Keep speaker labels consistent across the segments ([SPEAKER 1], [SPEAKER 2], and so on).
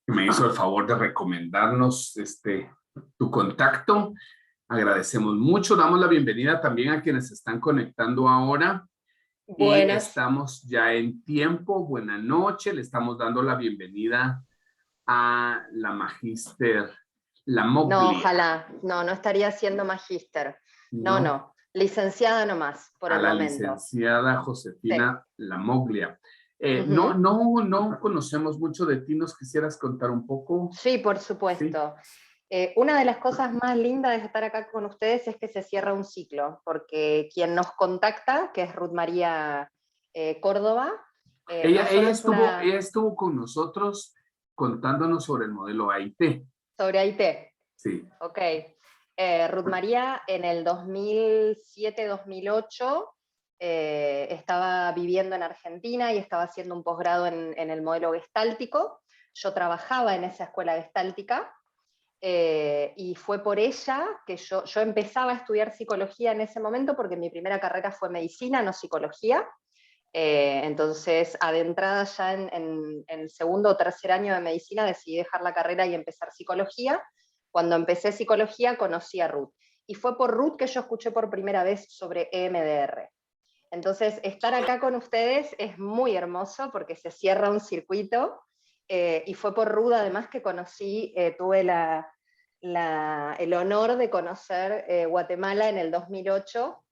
[SPEAKER 1] que me hizo el favor de recomendarnos tu contacto. Agradecemos mucho. Damos la bienvenida también a quienes se están conectando ahora. Y
[SPEAKER 2] Buenas.
[SPEAKER 1] estamos ya en tiempo. Buenas noches. Le estamos dando la bienvenida a la magíster, la Moglia.
[SPEAKER 2] No, ojalá. No estaría siendo magíster. No. Licenciada nomás, por el momento.
[SPEAKER 1] A la licenciada Josefina
[SPEAKER 2] Sí.
[SPEAKER 1] La Moglia. No conocemos mucho de ti. ¿Nos quisieras contar un poco?
[SPEAKER 2] Sí, por supuesto. Sí. Una de las cosas más lindas de estar acá con ustedes es que se cierra un ciclo, porque quien nos contacta, que es Ruth María Córdoba,
[SPEAKER 1] ella estuvo con nosotros contándonos sobre el modelo AIT.
[SPEAKER 2] Sobre AIT.
[SPEAKER 1] Sí.
[SPEAKER 2] Ok. Ruth María en el 2007-2008 estaba viviendo en Argentina y estaba haciendo un posgrado en el modelo gestáltico. Yo trabajaba en esa escuela gestáltica y fue por ella que yo empezaba a estudiar psicología en ese momento, porque mi primera carrera fue medicina, no psicología. Entonces, adentrada ya en el segundo o tercer año de medicina, decidí dejar la carrera y empezar psicología. Cuando empecé psicología conocí a Ruth, y fue por Ruth que yo escuché por primera vez sobre EMDR. Entonces, estar acá con ustedes es muy hermoso porque se cierra un circuito, y fue por Ruth además que conocí, tuve el honor de conocer Guatemala en el 2008,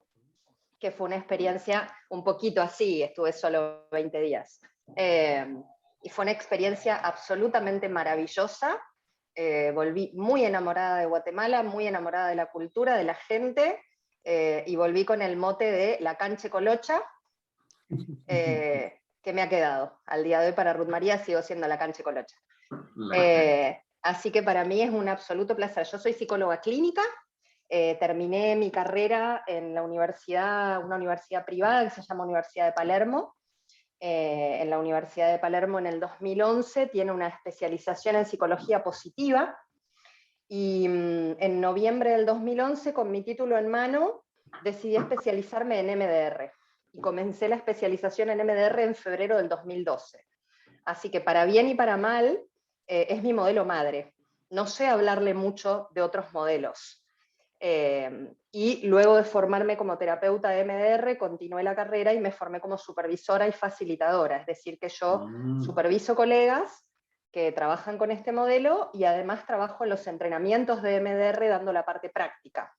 [SPEAKER 2] que fue una experiencia un poquito así, estuve solo 20 días. Y fue una experiencia absolutamente maravillosa. Volví muy enamorada de Guatemala, muy enamorada de la cultura, de la gente, y volví con el mote de la canche colocha, que me ha quedado. Al día de hoy para Ruth María sigo siendo la canche colocha. Así que para mí es un absoluto placer. Yo soy psicóloga clínica, terminé mi carrera en una universidad privada que se llama Universidad de Palermo. En la Universidad de Palermo en el 2011 tiene una especialización en psicología positiva, y en noviembre del 2011, con mi título en mano, decidí especializarme en MDR, y comencé la especialización en MDR en febrero del 2012. Así que para bien y para mal, es mi modelo madre. No sé hablarle mucho de otros modelos. Y luego de formarme como terapeuta de MDR, continué la carrera y me formé como supervisora y facilitadora, es decir, que yo superviso colegas que trabajan con este modelo, y además trabajo en los entrenamientos de MDR dando la parte práctica.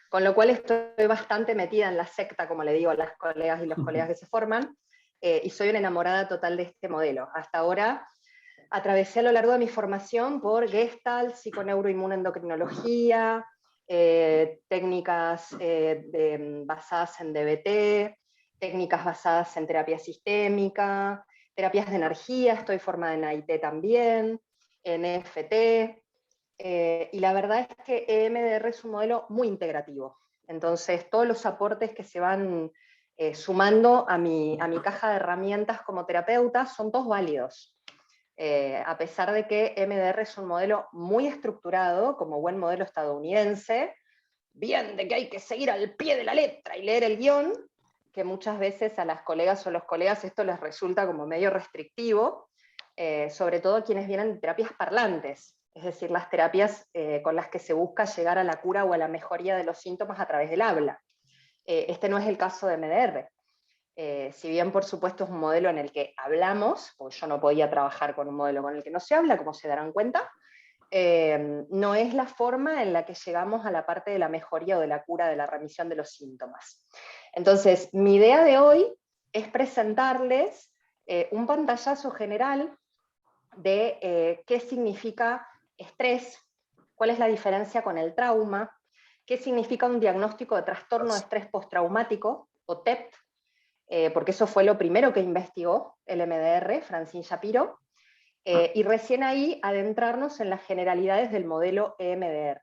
[SPEAKER 2] Con lo cual estoy bastante metida en la secta, como le digo a las colegas y los colegas que se forman, y soy una enamorada total de este modelo. Hasta ahora atravesé a lo largo de mi formación por Gestalt, psiconeuroinmunendocrinología, técnicas basadas en DBT, técnicas basadas en terapia sistémica, terapias de energía, estoy formada en AIT también, en EFT, y la verdad es que EMDR es un modelo muy integrativo. Entonces, todos los aportes que se van sumando a mi caja de herramientas como terapeuta son todos válidos. A pesar de que MDR es un modelo muy estructurado, como buen modelo estadounidense, bien de que hay que seguir al pie de la letra y leer el guión, que muchas veces a las colegas o los colegas esto les resulta como medio restrictivo, sobre todo a quienes vienen de terapias parlantes, es decir, las terapias con las que se busca llegar a la cura o a la mejoría de los síntomas a través del habla. Este no es el caso de MDR. Si bien por supuesto es un modelo en el que hablamos, porque yo no podía trabajar con un modelo con el que no se habla, como se darán cuenta, no es la forma en la que llegamos a la parte de la mejoría o de la cura, de la remisión de los síntomas. Entonces, mi idea de hoy es presentarles un pantallazo general de qué significa estrés, cuál es la diferencia con el trauma, qué significa un diagnóstico de trastorno de estrés postraumático, o TEP, porque eso fue lo primero que investigó el MDR, Francine Shapiro, y recién ahí adentrarnos en las generalidades del modelo EMDR.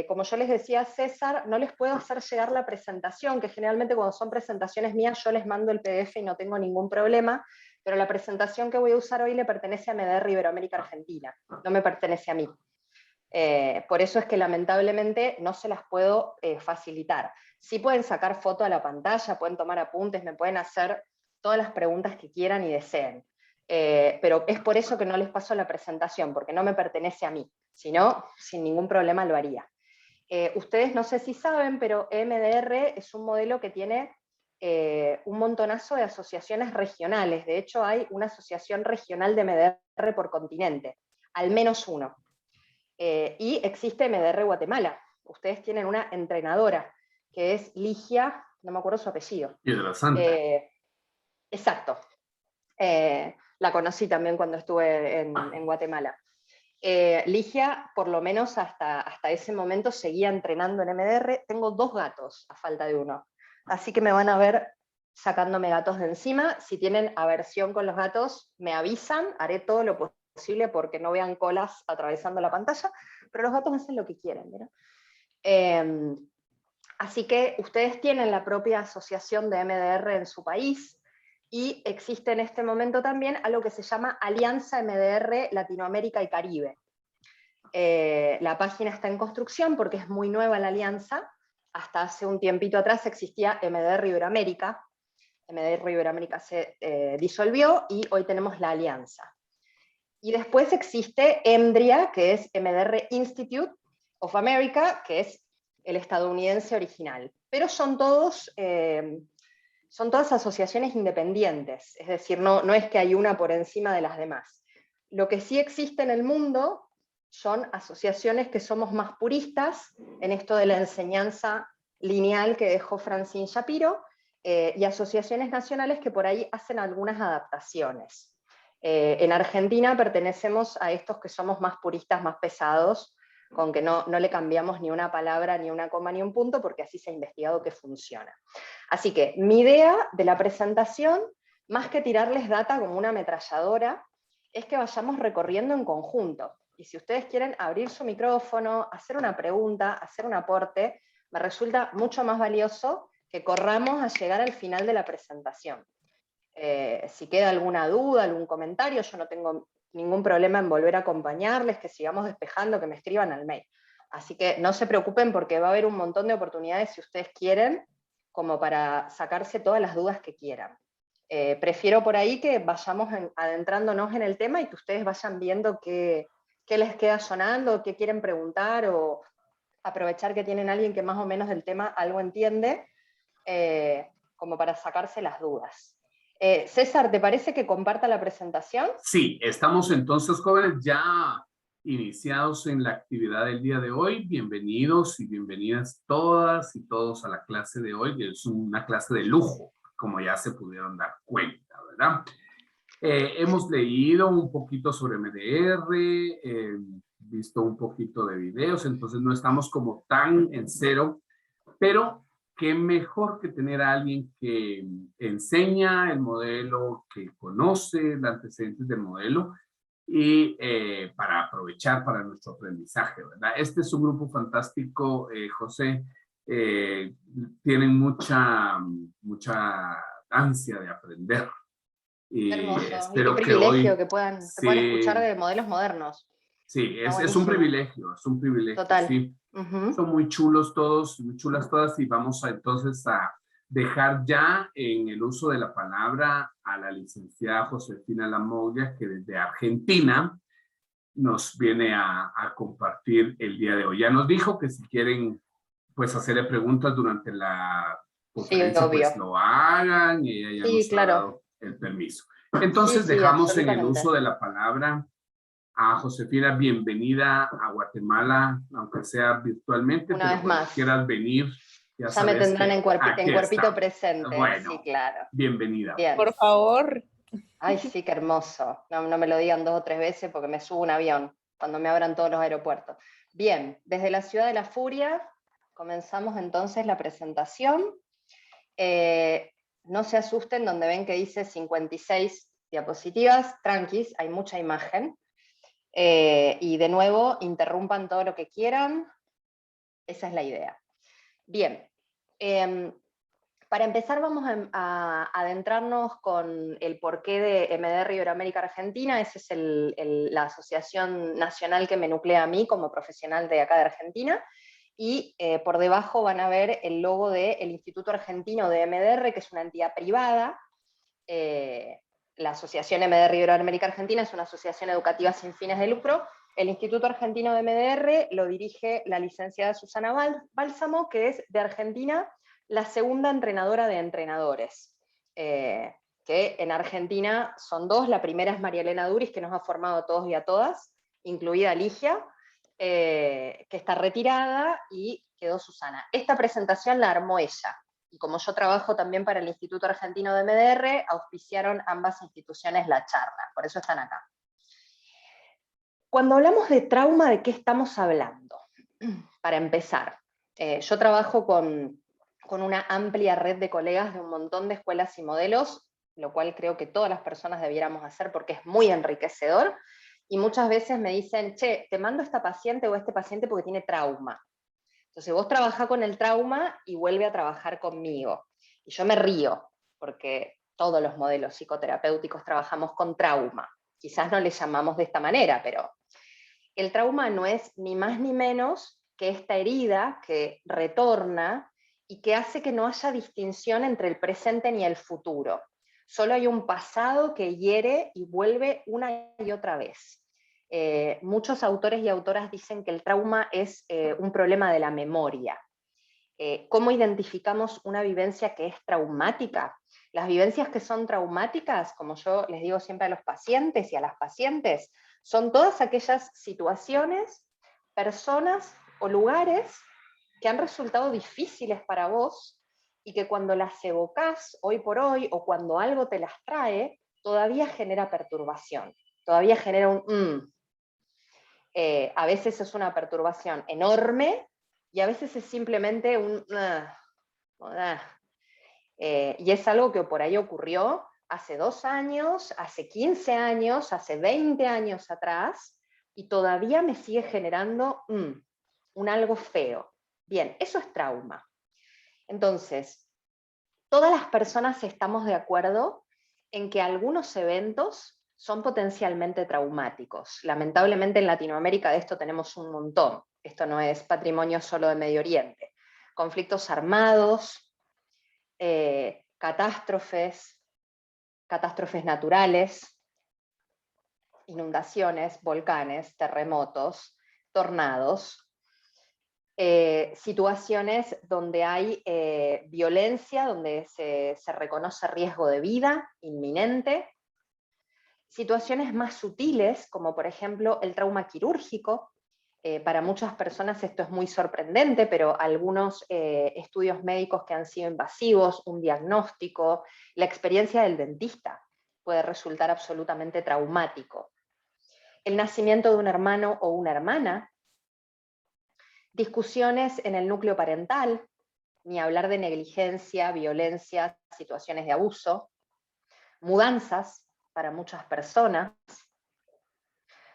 [SPEAKER 2] Como yo les decía a César, no les puedo hacer llegar la presentación, que generalmente cuando son presentaciones mías yo les mando el PDF y no tengo ningún problema, pero la presentación que voy a usar hoy le pertenece a MDR Iberoamérica Argentina, no me pertenece a mí. Por eso es que lamentablemente no se las puedo facilitar. Sí pueden sacar foto a la pantalla, pueden tomar apuntes, me pueden hacer todas las preguntas que quieran y deseen, pero es por eso que no les paso la presentación, porque no me pertenece a mí, si no, sin ningún problema lo haría. Ustedes no sé si saben, pero EMDR es un modelo que tiene un montonazo de asociaciones regionales. De hecho, hay una asociación regional de EMDR por continente, al menos uno. Y existe EMDR Guatemala. Ustedes tienen una entrenadora, que es Ligia, no me acuerdo su apellido.
[SPEAKER 1] Piedra Santa.
[SPEAKER 2] Exacto. La conocí también cuando estuve en Guatemala. Ligia, por lo menos hasta ese momento, seguía entrenando en MDR. Tengo 2 gatos a falta de uno. Así que me van a ver sacándome gatos de encima. Si tienen aversión con los gatos, me avisan. Haré todo lo posible porque no vean colas atravesando la pantalla. Pero los gatos hacen lo que quieren, ¿verdad? Así que ustedes tienen la propia asociación de MDR en su país. Y existe en este momento también algo que se llama Alianza MDR Latinoamérica y Caribe. La página está en construcción porque es muy nueva la alianza. Hasta hace un tiempito atrás existía MDR Iberoamérica. MDR Iberoamérica se disolvió y hoy tenemos la alianza. Y después existe EMDRIA, que es MDR Institute of America, que es el estadounidense original. Pero son todas asociaciones independientes, es decir, no es que hay una por encima de las demás. Lo que sí existe en el mundo son asociaciones que somos más puristas en esto de la enseñanza lineal que dejó Francine Shapiro, y asociaciones nacionales que por ahí hacen algunas adaptaciones. En Argentina pertenecemos a estos que somos más puristas, más pesados, con que no le cambiamos ni una palabra, ni una coma, ni un punto, porque así se ha investigado que funciona. Así que mi idea de la presentación, más que tirarles data como una ametralladora, es que vayamos recorriendo en conjunto. Y si ustedes quieren abrir su micrófono, hacer una pregunta, hacer un aporte, me resulta mucho más valioso que corramos a llegar al final de la presentación. Si queda alguna duda, algún comentario, yo no tengo ningún problema en volver a acompañarles, que sigamos despejando, que me escriban al mail. Así que no se preocupen porque va a haber un montón de oportunidades si ustedes quieren, como para sacarse todas las dudas que quieran. Prefiero por ahí que vayamos adentrándonos en el tema y que ustedes vayan viendo qué les queda sonando, qué quieren preguntar, o aprovechar que tienen a alguien que más o menos del tema algo entiende, como para sacarse las dudas. César, ¿te parece que comparta la presentación?
[SPEAKER 1] Sí, estamos entonces, jóvenes, ya iniciados en la actividad del día de hoy. Bienvenidos y bienvenidas todas y todos a la clase de hoy. Es una clase de lujo, como ya se pudieron dar cuenta, ¿verdad? Hemos leído un poquito sobre MDR, visto un poquito de videos, entonces no estamos como tan en cero, pero qué mejor que tener a alguien que enseña el modelo, que conoce los antecedentes del modelo y para aprovechar para nuestro aprendizaje, ¿verdad? Este es un grupo fantástico, José. Tienen mucha ansia de aprender. Y
[SPEAKER 2] hermoso, y qué
[SPEAKER 1] espero que
[SPEAKER 2] privilegio
[SPEAKER 1] hoy
[SPEAKER 2] que puedan escuchar
[SPEAKER 1] sí,
[SPEAKER 2] de modelos modernos.
[SPEAKER 1] sí,
[SPEAKER 2] Está
[SPEAKER 1] es un
[SPEAKER 2] buenísimo.
[SPEAKER 1] privilegio,
[SPEAKER 2] Total.
[SPEAKER 1] sí.
[SPEAKER 2] Uh-huh.
[SPEAKER 1] Son muy chulos todos, muy chulas todas, y vamos entonces a dejar ya en el uso de la palabra a la licenciada Josefina Lamoya, que desde Argentina nos viene a compartir el día de hoy. Ya nos dijo que si quieren pues hacerle preguntas durante la
[SPEAKER 2] Sí,
[SPEAKER 1] conferencia, pues
[SPEAKER 2] obvio.
[SPEAKER 1] lo hagan, y ella ya
[SPEAKER 2] Sí,
[SPEAKER 1] nos ha
[SPEAKER 2] claro.
[SPEAKER 1] dado el permiso.
[SPEAKER 2] Sí,
[SPEAKER 1] Entonces
[SPEAKER 2] sí,
[SPEAKER 1] dejamos en el
[SPEAKER 2] absolutamente.
[SPEAKER 1] uso de la palabra a Josefina. Bienvenida a Guatemala, aunque sea virtualmente,
[SPEAKER 2] Una
[SPEAKER 1] pero
[SPEAKER 2] vez
[SPEAKER 1] cuando
[SPEAKER 2] más.
[SPEAKER 1] quieras venir, ya
[SPEAKER 2] Ya me
[SPEAKER 1] sabes
[SPEAKER 2] tendrán
[SPEAKER 1] que
[SPEAKER 2] en
[SPEAKER 1] aquí
[SPEAKER 2] cuerpito
[SPEAKER 1] estamos.
[SPEAKER 2] presente. Sí,
[SPEAKER 1] Bueno,
[SPEAKER 2] claro.
[SPEAKER 1] bienvenida.
[SPEAKER 2] Bien.
[SPEAKER 3] Por favor.
[SPEAKER 2] Ay, sí, qué hermoso. No me lo digan 2 o 3 veces porque me subo a un avión cuando me abran todos los aeropuertos. Bien, desde la ciudad de la furia comenzamos entonces la presentación. No se asusten donde ven que dice 56 diapositivas, tranquis, hay mucha imagen. Y de nuevo, interrumpan todo lo que quieran. Esa es la idea. Bien. Para empezar vamos a adentrarnos con el porqué de MDR Iberoamérica Argentina. Esa es la asociación nacional que me nuclea a mí como profesional de acá de Argentina. Y por debajo van a ver el logo del Instituto Argentino de MDR, que es una entidad privada. La Asociación MDR Iberoamérica Argentina es una asociación educativa sin fines de lucro. El Instituto Argentino de MDR lo dirige la licenciada Susana Bálsamo, que es de Argentina la segunda entrenadora de entrenadores. Que en Argentina son dos. La primera es María Elena Duris, que nos ha formado a todos y a todas, incluida Ligia, que está retirada, y quedó Susana. Esta presentación la armó ella. Y como yo trabajo también para el Instituto Argentino de MDR, auspiciaron ambas instituciones la charla, por eso están acá. Cuando hablamos de trauma, ¿de qué estamos hablando? Para empezar, yo trabajo con una amplia red de colegas de un montón de escuelas y modelos, lo cual creo que todas las personas debiéramos hacer porque es muy enriquecedor, y muchas veces me dicen, che, te mando a esta paciente o a este paciente porque tiene trauma. Entonces vos trabajás con el trauma y vuelve a trabajar conmigo. Y yo me río, porque todos los modelos psicoterapéuticos trabajamos con trauma. Quizás no le llamamos de esta manera, pero el trauma no es ni más ni menos que esta herida que retorna y que hace que no haya distinción entre el presente ni el futuro. Solo hay un pasado que hiere y vuelve una y otra vez. Muchos autores y autoras dicen que el trauma es un problema de la memoria. ¿Cómo identificamos una vivencia que es traumática? Las vivencias que son traumáticas, como yo les digo siempre a los pacientes y a las pacientes, son todas aquellas situaciones, personas o lugares que han resultado difíciles para vos y que cuando las evocás hoy por hoy o cuando algo te las trae, todavía genera perturbación, todavía genera un a veces es una perturbación enorme y a veces es simplemente un y es algo que por ahí ocurrió hace 2 años, hace 15 años, hace 20 años atrás, y todavía me sigue generando un algo feo. Bien, eso es trauma. Entonces, todas las personas estamos de acuerdo en que algunos eventos son potencialmente traumáticos. Lamentablemente en Latinoamérica de esto tenemos un montón. Esto no es patrimonio solo de Medio Oriente. Conflictos armados, catástrofes naturales, inundaciones, volcanes, terremotos, tornados, situaciones donde hay violencia, donde se reconoce riesgo de vida inminente, situaciones más sutiles, como por ejemplo el trauma quirúrgico. Para muchas personas esto es muy sorprendente, pero algunos estudios médicos que han sido invasivos, un diagnóstico, la experiencia del dentista puede resultar absolutamente traumático. El nacimiento de un hermano o una hermana, discusiones en el núcleo parental, ni hablar de negligencia, violencia, situaciones de abuso, mudanzas para muchas personas,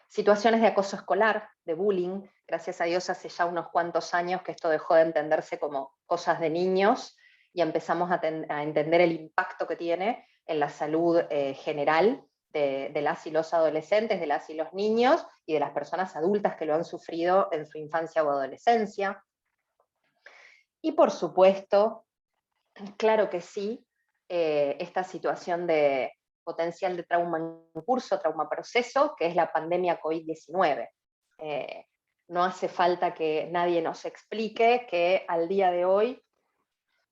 [SPEAKER 2] situaciones de acoso escolar, de bullying. Gracias a Dios hace ya unos cuantos años que esto dejó de entenderse como cosas de niños y empezamos a entender el impacto que tiene en la salud general de las y los adolescentes, de las y los niños y de las personas adultas que lo han sufrido en su infancia o adolescencia. Y por supuesto, claro que sí, esta situación de potencial de trauma en curso, trauma proceso, que es la pandemia COVID-19. No hace falta que nadie nos explique que al día de hoy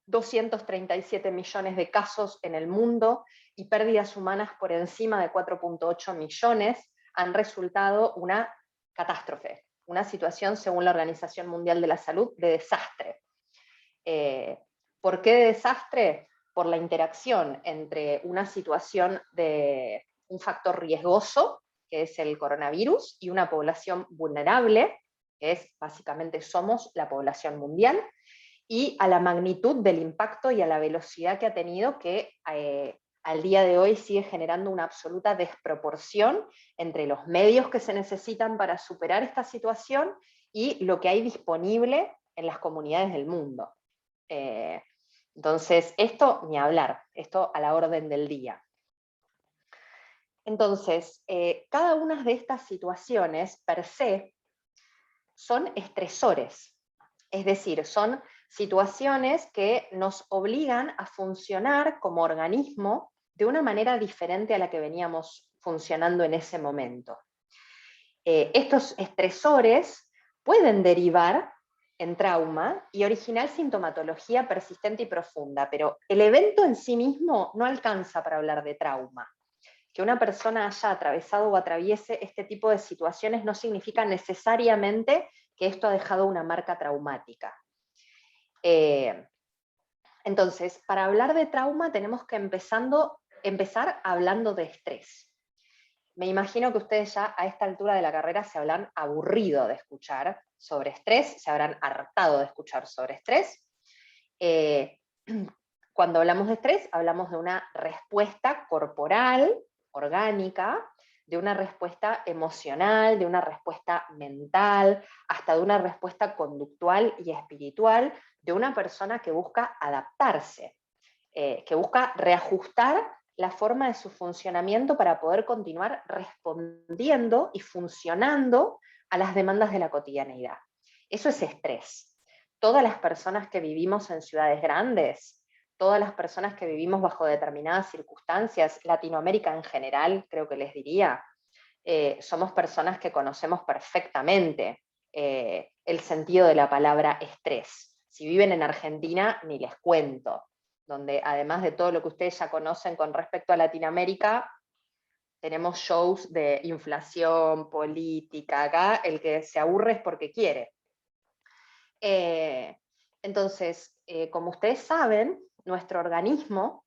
[SPEAKER 2] 237 millones de casos en el mundo y pérdidas humanas por encima de 4.8 millones han resultado una catástrofe, una situación, según la Organización Mundial de la Salud, de desastre. ¿Por qué de desastre? Por la interacción entre una situación de un factor riesgoso, que es el coronavirus, y una población vulnerable, que es básicamente somos la población mundial, y a la magnitud del impacto y a la velocidad que ha tenido, que al día de hoy sigue generando una absoluta desproporción entre los medios que se necesitan para superar esta situación y lo que hay disponible en las comunidades del mundo. Entonces, esto ni hablar, esto a la orden del día. Entonces, cada una de estas situaciones per se son estresores, es decir, son situaciones que nos obligan a funcionar como organismo de una manera diferente a la que veníamos funcionando en ese momento. Estos estresores pueden derivar en trauma y originar sintomatología persistente y profunda, pero el evento en sí mismo no alcanza para hablar de trauma. Que una persona haya atravesado o atraviese este tipo de situaciones no significa necesariamente que esto ha dejado una marca traumática. Entonces, para hablar de trauma tenemos que empezar hablando de estrés. Me imagino que ustedes ya a esta altura de la carrera se habrán aburrido de escuchar sobre estrés, se habrán hartado de escuchar sobre estrés. Cuando hablamos de estrés, hablamos de una respuesta corporal, orgánica, de una respuesta emocional, de una respuesta mental, hasta de una respuesta conductual y espiritual de una persona que busca adaptarse, que busca reajustar la forma de su funcionamiento para poder continuar respondiendo y funcionando a las demandas de la cotidianeidad. Eso es estrés. Todas las personas que vivimos en ciudades grandes, todas las personas que vivimos bajo determinadas circunstancias, Latinoamérica en general, creo que les diría, somos personas que conocemos perfectamente el sentido de la palabra estrés. Si viven en Argentina, ni les cuento, donde además de todo lo que ustedes ya conocen con respecto a Latinoamérica, tenemos shows de inflación, política, acá el que se aburre es porque quiere. Entonces, como ustedes saben, nuestro organismo,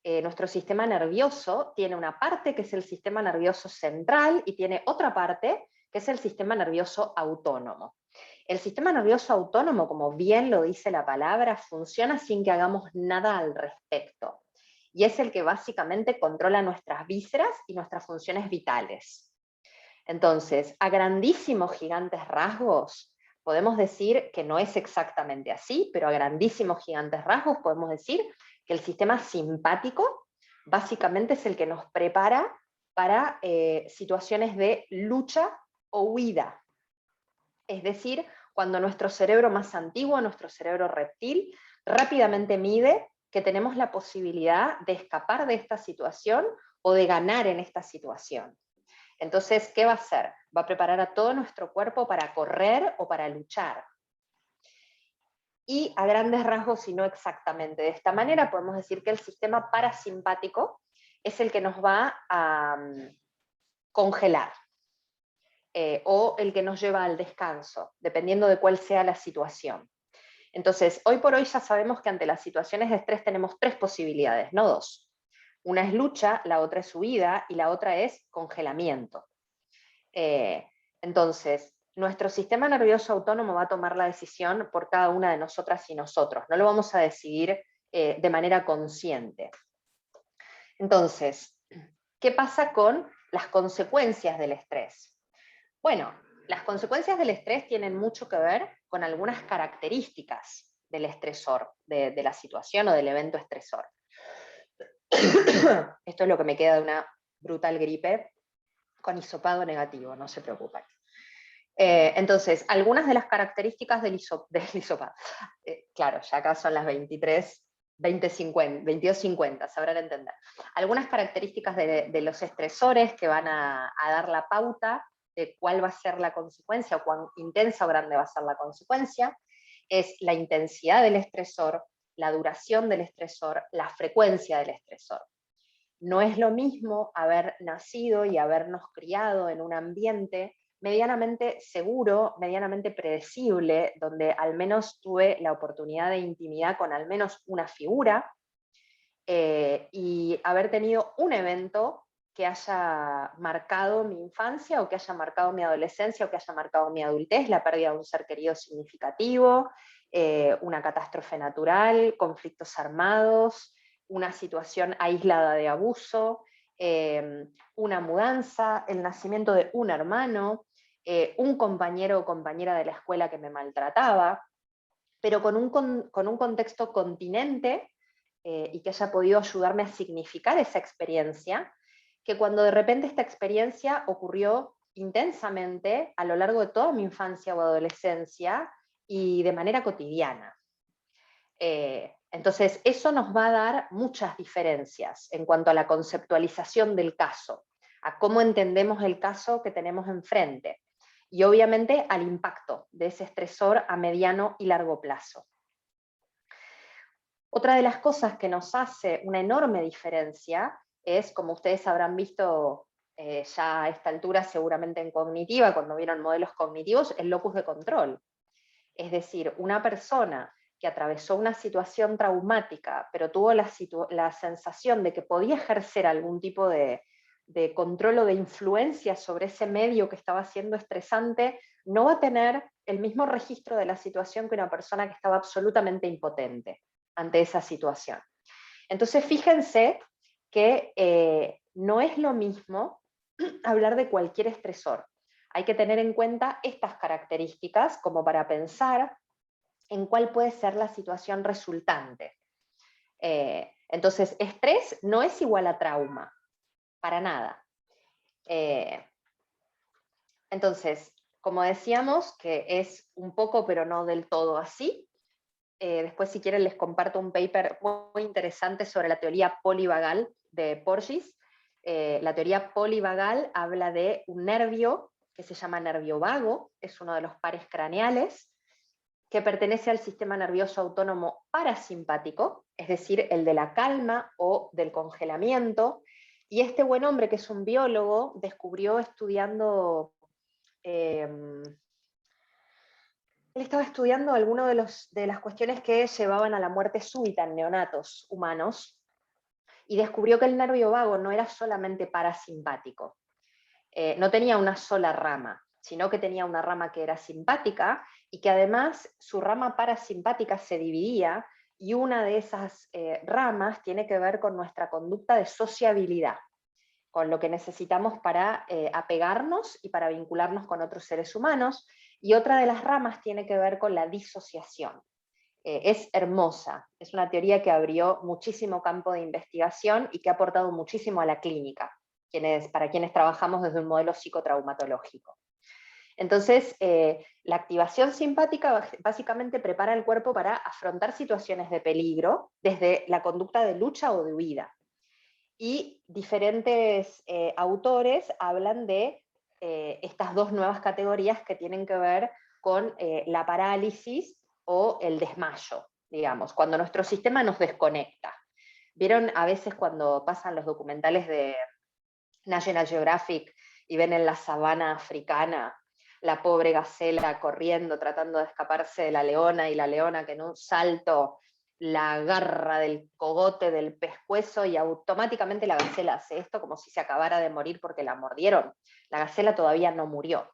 [SPEAKER 2] nuestro sistema nervioso, tiene una parte que es el sistema nervioso central y tiene otra parte que es el sistema nervioso autónomo. El sistema nervioso autónomo, como bien lo dice la palabra, funciona sin que hagamos nada al respecto. Y es el que básicamente controla nuestras vísceras y nuestras funciones vitales. Entonces, a grandísimos, gigantes rasgos, podemos decir que no es exactamente así, pero a grandísimos, gigantes rasgos podemos decir que el sistema simpático básicamente es el que nos prepara para situaciones de lucha o huida. Es decir, cuando nuestro cerebro más antiguo, nuestro cerebro reptil, rápidamente mide que tenemos la posibilidad de escapar de esta situación o de ganar en esta situación. Entonces, ¿qué va a hacer? Va a preparar a todo nuestro cuerpo para correr o para luchar. Y a grandes rasgos, y no exactamente de esta manera, podemos decir que el sistema parasimpático es el que nos va a congelar. O el que nos lleva al descanso, dependiendo de cuál sea la situación. Entonces, hoy por hoy ya sabemos que ante las situaciones de estrés tenemos tres posibilidades, no dos. Una es lucha, la otra es huida y la otra es congelamiento. Entonces, nuestro sistema nervioso autónomo va a tomar la decisión por cada una de nosotras y nosotros. No lo vamos a decidir de manera consciente. Entonces, ¿qué pasa con las consecuencias del estrés? Bueno, las consecuencias del estrés tienen mucho que ver con algunas características del estresor, de la situación o del evento estresor. Esto es lo que me queda de una brutal gripe con hisopado negativo, no se preocupen. Entonces, algunas de las características del hisopado, claro, ya acá son las 22:50, sabrán entender. Algunas características de los estresores que van a dar la pauta de cuál va a ser la consecuencia o cuán intensa o grande va a ser la consecuencia, es la intensidad del estresor, la duración del estresor, la frecuencia del estresor. No es lo mismo haber nacido y habernos criado en un ambiente medianamente seguro, medianamente predecible, donde al menos tuve la oportunidad de intimidad con al menos una figura, y haber tenido un evento que haya marcado mi infancia o que haya marcado mi adolescencia o que haya marcado mi adultez, la pérdida de un ser querido significativo, una catástrofe natural, conflictos armados, una situación aislada de abuso, una mudanza, el nacimiento de un hermano, un compañero o compañera de la escuela que me maltrataba, pero con un contexto continente y que haya podido ayudarme a significar esa experiencia, que cuando de repente esta experiencia ocurrió intensamente a lo largo de toda mi infancia o adolescencia y de manera cotidiana. Entonces, eso nos va a dar muchas diferencias en cuanto a la conceptualización del caso, a cómo entendemos el caso que tenemos enfrente, y obviamente al impacto de ese estresor a mediano y largo plazo. Otra de las cosas que nos hace una enorme diferencia es, como ustedes habrán visto ya a esta altura seguramente en cognitiva, cuando vieron modelos cognitivos, el locus de control. Es decir, una persona que atravesó una situación traumática, pero tuvo la sensación de que podía ejercer algún tipo de control o de influencia sobre ese medio que estaba siendo estresante, no va a tener el mismo registro de la situación que una persona que estaba absolutamente impotente ante esa situación. Entonces, fíjense que no es lo mismo hablar de cualquier estresor. Hay que tener en cuenta estas características como para pensar en cuál puede ser la situación resultante. Entonces, estrés no es igual a trauma, para nada. Entonces, como decíamos, que es un poco, pero no del todo así. Después, si quieren, les comparto un paper muy interesante sobre la teoría polivagal de Porges. La teoría polivagal habla de un nervio que se llama nervio vago, es uno de los pares craneales, que pertenece al sistema nervioso autónomo parasimpático, es decir, el de la calma o del congelamiento. Y este buen hombre, que es un biólogo, descubrió estudiando... Él estaba estudiando algunas de las cuestiones que llevaban a la muerte súbita en neonatos humanos y descubrió que el nervio vago no era solamente parasimpático, no tenía una sola rama, sino que tenía una rama que era simpática y que además su rama parasimpática se dividía, y una de esas ramas tiene que ver con nuestra conducta de sociabilidad, con lo que necesitamos para apegarnos y para vincularnos con otros seres humanos, y otra de las ramas tiene que ver con la disociación. Es hermosa, es una teoría que abrió muchísimo campo de investigación y que ha aportado muchísimo a la clínica, para quienes trabajamos desde un modelo psicotraumatológico. Entonces, la activación simpática básicamente prepara el cuerpo para afrontar situaciones de peligro desde la conducta de lucha o de huida. Y diferentes autores hablan de estas dos nuevas categorías que tienen que ver con la parálisis o el desmayo, digamos, cuando nuestro sistema nos desconecta. ¿Vieron a veces cuando pasan los documentales de National Geographic y ven en la sabana africana la pobre gacela corriendo, tratando de escaparse de la leona, y la leona que en un salto la agarra del cogote, del pescuezo, y automáticamente la gacela hace esto como si se acabara de morir porque la mordieron? La gacela todavía no murió.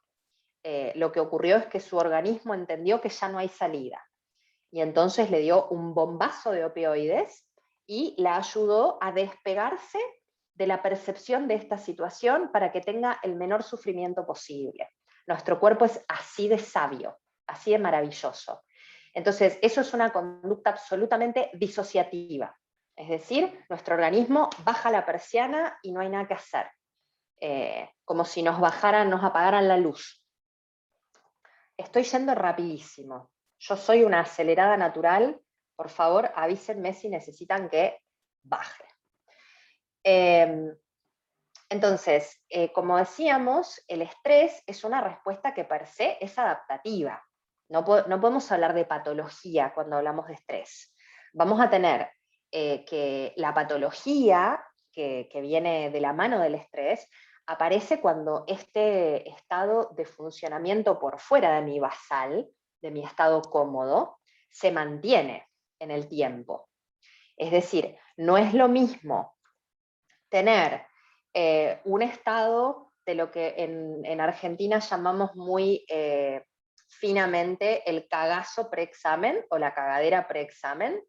[SPEAKER 2] Lo que ocurrió es que su organismo entendió que ya no hay salida, y entonces le dio un bombazo de opioides y la ayudó a despegarse de la percepción de esta situación para que tenga el menor sufrimiento posible. Nuestro cuerpo es así de sabio, así de maravilloso. Entonces, eso es una conducta absolutamente disociativa. Es decir, nuestro organismo baja la persiana y no hay nada que hacer. Como si nos apagaran la luz. Estoy yendo rapidísimo. Yo soy una acelerada natural. Por favor, avísenme si necesitan que baje. Entonces, como decíamos, el estrés es una respuesta que per se es adaptativa. No podemos hablar de patología cuando hablamos de estrés. Vamos a tener que la patología que viene de la mano del estrés aparece cuando este estado de funcionamiento por fuera de mi basal, de mi estado cómodo, se mantiene en el tiempo. Es decir, no es lo mismo tener un estado de lo que en Argentina llamamos muy finamente el cagazo preexamen o la cagadera preexamen,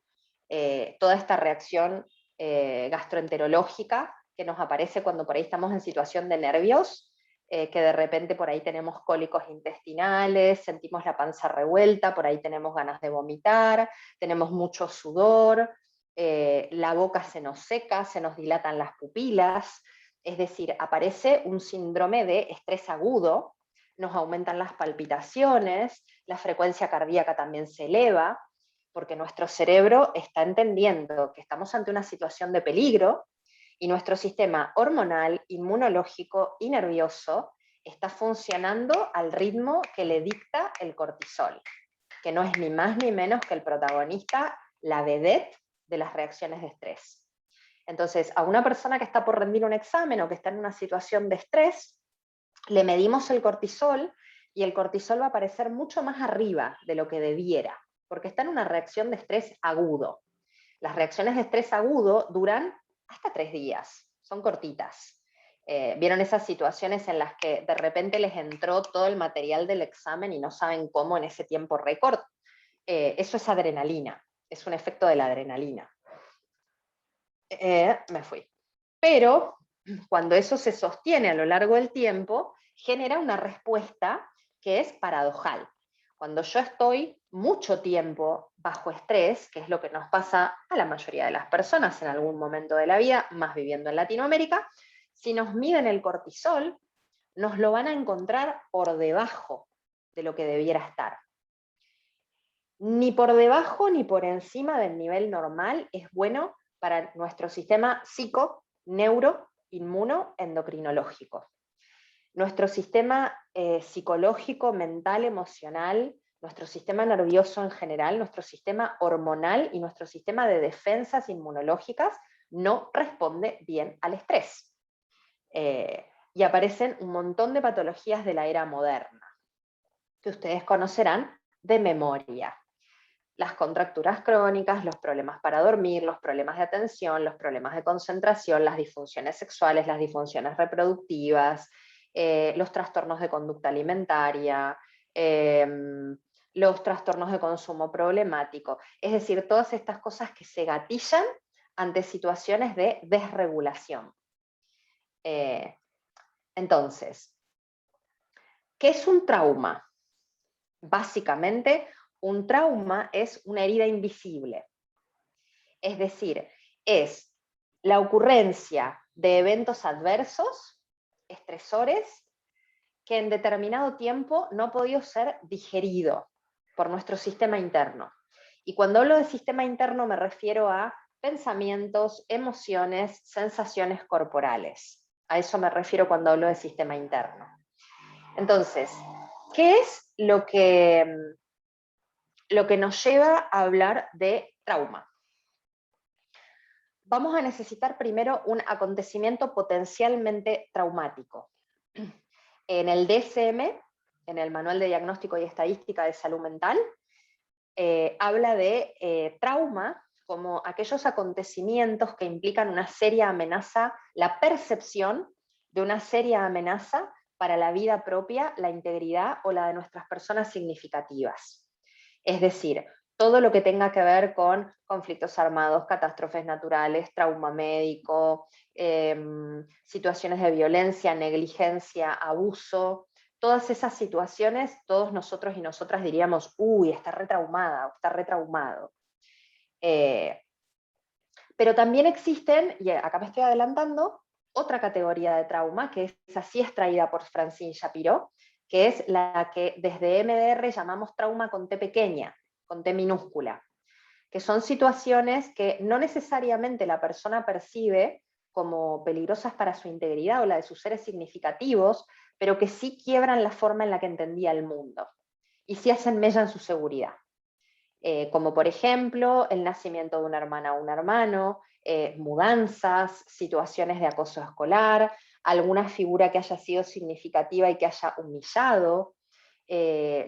[SPEAKER 2] toda esta reacción gastroenterológica que nos aparece cuando por ahí estamos en situación de nervios, que de repente por ahí tenemos cólicos intestinales, sentimos la panza revuelta, por ahí tenemos ganas de vomitar, tenemos mucho sudor, la boca se nos seca, se nos dilatan las pupilas. Es decir, aparece un síndrome de estrés agudo, nos aumentan las palpitaciones, la frecuencia cardíaca también se eleva, porque nuestro cerebro está entendiendo que estamos ante una situación de peligro y nuestro sistema hormonal, inmunológico y nervioso está funcionando al ritmo que le dicta el cortisol, que no es ni más ni menos que el protagonista, la vedette de las reacciones de estrés. Entonces, a una persona que está por rendir un examen o que está en una situación de estrés, le medimos el cortisol y el cortisol va a aparecer mucho más arriba de lo que debiera, porque está en una reacción de estrés agudo. Las reacciones de estrés agudo duran hasta 3 días, son cortitas. ¿Vieron esas situaciones en las que de repente les entró todo el material del examen y no saben cómo en ese tiempo récord? Eso es adrenalina, es un efecto de la adrenalina. Me fui. Pero cuando eso se sostiene a lo largo del tiempo, genera una respuesta que es paradojal. Cuando yo estoy mucho tiempo bajo estrés, que es lo que nos pasa a la mayoría de las personas en algún momento de la vida, más viviendo en Latinoamérica, si nos miden el cortisol, nos lo van a encontrar por debajo de lo que debiera estar. Ni por debajo ni por encima del nivel normal es bueno para nuestro sistema psico, neuro, inmuno, endocrinológico. Nuestro sistema psicológico, mental, emocional, nuestro sistema nervioso en general, nuestro sistema hormonal y nuestro sistema de defensas inmunológicas no responde bien al estrés. Y aparecen un montón de patologías de la era moderna, que ustedes conocerán de memoria. Las contracturas crónicas, los problemas para dormir, los problemas de atención, los problemas de concentración, las disfunciones sexuales, las disfunciones reproductivas, los trastornos de conducta alimentaria, los trastornos de consumo problemático. Es decir, todas estas cosas que se gatillan ante situaciones de desregulación. Entonces, ¿qué es un trauma? Básicamente, un trauma es una herida invisible. Es decir, es la ocurrencia de eventos adversos, estresores, que en determinado tiempo no ha podido ser digerido por nuestro sistema interno. Y cuando hablo de sistema interno me refiero a pensamientos, emociones, sensaciones corporales. A eso me refiero cuando hablo de sistema interno. Entonces, ¿qué es lo que nos lleva a hablar de trauma? Vamos a necesitar primero un acontecimiento potencialmente traumático. En el DSM, en el Manual de Diagnóstico y Estadística de Salud Mental, habla de trauma como aquellos acontecimientos que implican una seria amenaza, la percepción de una seria amenaza para la vida propia, la integridad o la de nuestras personas significativas. Es decir, todo lo que tenga que ver con conflictos armados, catástrofes naturales, trauma médico, situaciones de violencia, negligencia, abuso, todas esas situaciones, todos nosotros y nosotras diríamos, uy, está retraumada o está retraumado. Pero también existen, y acá me estoy adelantando, otra categoría de trauma, que es así extraída por Francine Shapiro, que es la que desde MDR llamamos trauma con T pequeña, con T minúscula, que son situaciones que no necesariamente la persona percibe como peligrosas para su integridad o la de sus seres significativos, pero que sí quiebran la forma en la que entendía el mundo, y sí hacen mella en su seguridad. Como por ejemplo el nacimiento de una hermana o un hermano, mudanzas, situaciones de acoso escolar, alguna figura que haya sido significativa y que haya humillado,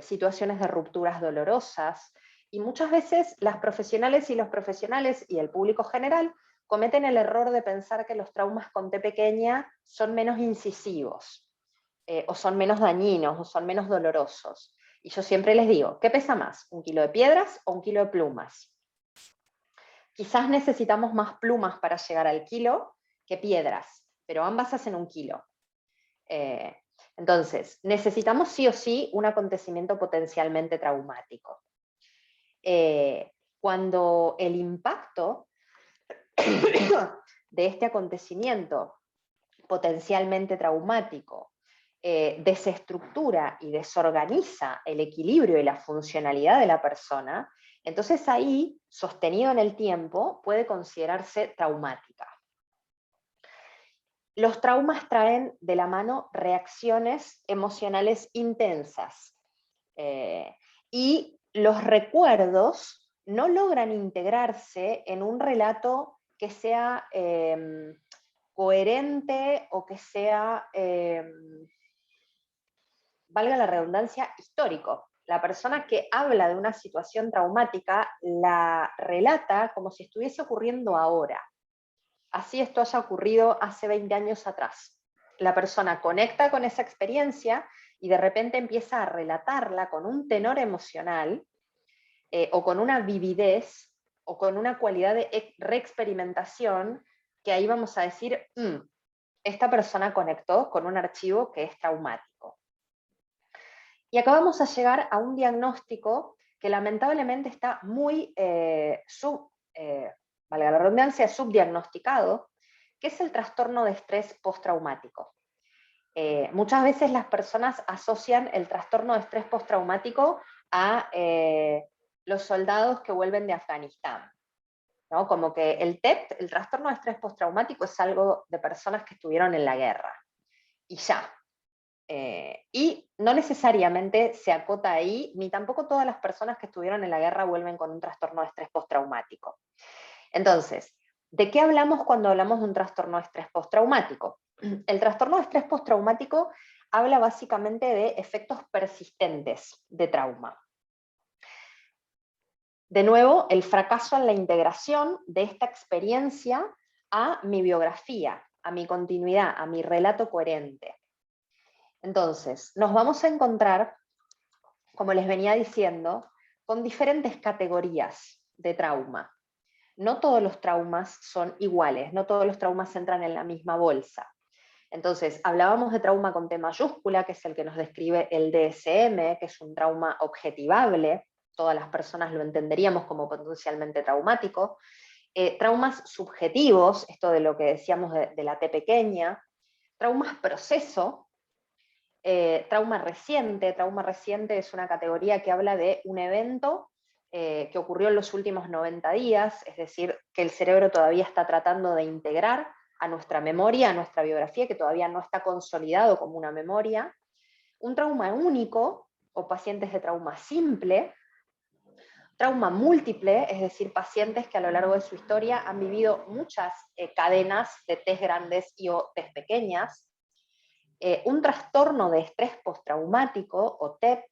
[SPEAKER 2] situaciones de rupturas dolorosas, y muchas veces las profesionales y los profesionales y el público general cometen el error de pensar que los traumas con T pequeña son menos incisivos, o son menos dañinos, o son menos dolorosos. Y yo siempre les digo, ¿qué pesa más? ¿1 kilo de piedras o 1 kilo de plumas? Quizás necesitamos más plumas para llegar al kilo que piedras, pero ambas hacen 1 kilo. Entonces, necesitamos sí o sí un acontecimiento potencialmente traumático. Cuando el impacto de este acontecimiento potencialmente traumático desestructura y desorganiza el equilibrio y la funcionalidad de la persona, Entonces ahí, sostenido en el tiempo, puede considerarse traumática. Los traumas traen de la mano reacciones emocionales intensas, y los recuerdos no logran integrarse en un relato que sea coherente o que sea, valga la redundancia, histórico. La persona que habla de una situación traumática la relata como si estuviese ocurriendo ahora. Así esto haya ocurrido hace 20 años atrás. La persona conecta con esa experiencia y de repente empieza a relatarla con un tenor emocional, o con una vividez, o con una cualidad de reexperimentación, que ahí vamos a decir, esta persona conectó con un archivo que es traumático. Y acá vamos a llegar a un diagnóstico que lamentablemente está muy, valga la redundancia, subdiagnosticado, que es el trastorno de estrés postraumático. Muchas veces las personas asocian el trastorno de estrés postraumático a los soldados que vuelven de Afganistán, ¿no? Como que el TEP, el trastorno de estrés postraumático, es algo de personas que estuvieron en la guerra. Y ya. Y no necesariamente se acota ahí, ni tampoco todas las personas que estuvieron en la guerra vuelven con un trastorno de estrés postraumático. Entonces, ¿de qué hablamos cuando hablamos de un trastorno de estrés postraumático? El trastorno de estrés postraumático habla básicamente de efectos persistentes de trauma. De nuevo, el fracaso en la integración de esta experiencia a mi biografía, a mi continuidad, a mi relato coherente. Entonces, nos vamos a encontrar, como les venía diciendo, con diferentes categorías de trauma. No todos los traumas son iguales, no todos los traumas entran en la misma bolsa. Entonces, hablábamos de trauma con T mayúscula, que es el que nos describe el DSM, que es un trauma objetivable, todas las personas lo entenderíamos como potencialmente traumático. Traumas subjetivos, esto de lo que decíamos de la T pequeña. Traumas proceso. Trauma reciente es una categoría que habla de un evento que ocurrió en los últimos 90 días, es decir, que el cerebro todavía está tratando de integrar a nuestra memoria, a nuestra biografía, que todavía no está consolidado como una memoria. Un trauma único, o pacientes de trauma simple. Trauma múltiple, es decir, pacientes que a lo largo de su historia han vivido muchas cadenas de test grandes y o test pequeñas. Un trastorno de estrés postraumático, o TEP,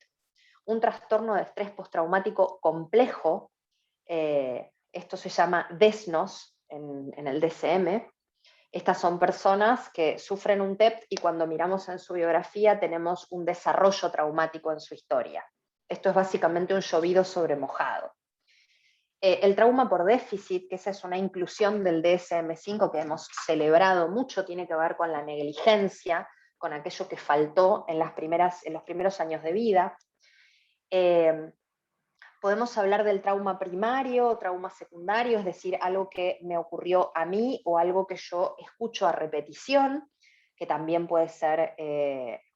[SPEAKER 2] un trastorno de estrés postraumático complejo, esto se llama DESNOS en el DSM. Estas son personas que sufren un TEP y cuando miramos en su biografía tenemos un desarrollo traumático en su historia. Esto es básicamente un llovido sobre mojado. El trauma por déficit, que esa es una inclusión del DSM-5 que hemos celebrado mucho, tiene que ver con la negligencia, con aquello que faltó en los primeros años de vida. Podemos hablar del trauma primario, trauma secundario, es decir, algo que me ocurrió a mí o algo que yo escucho a repetición, que también puede ser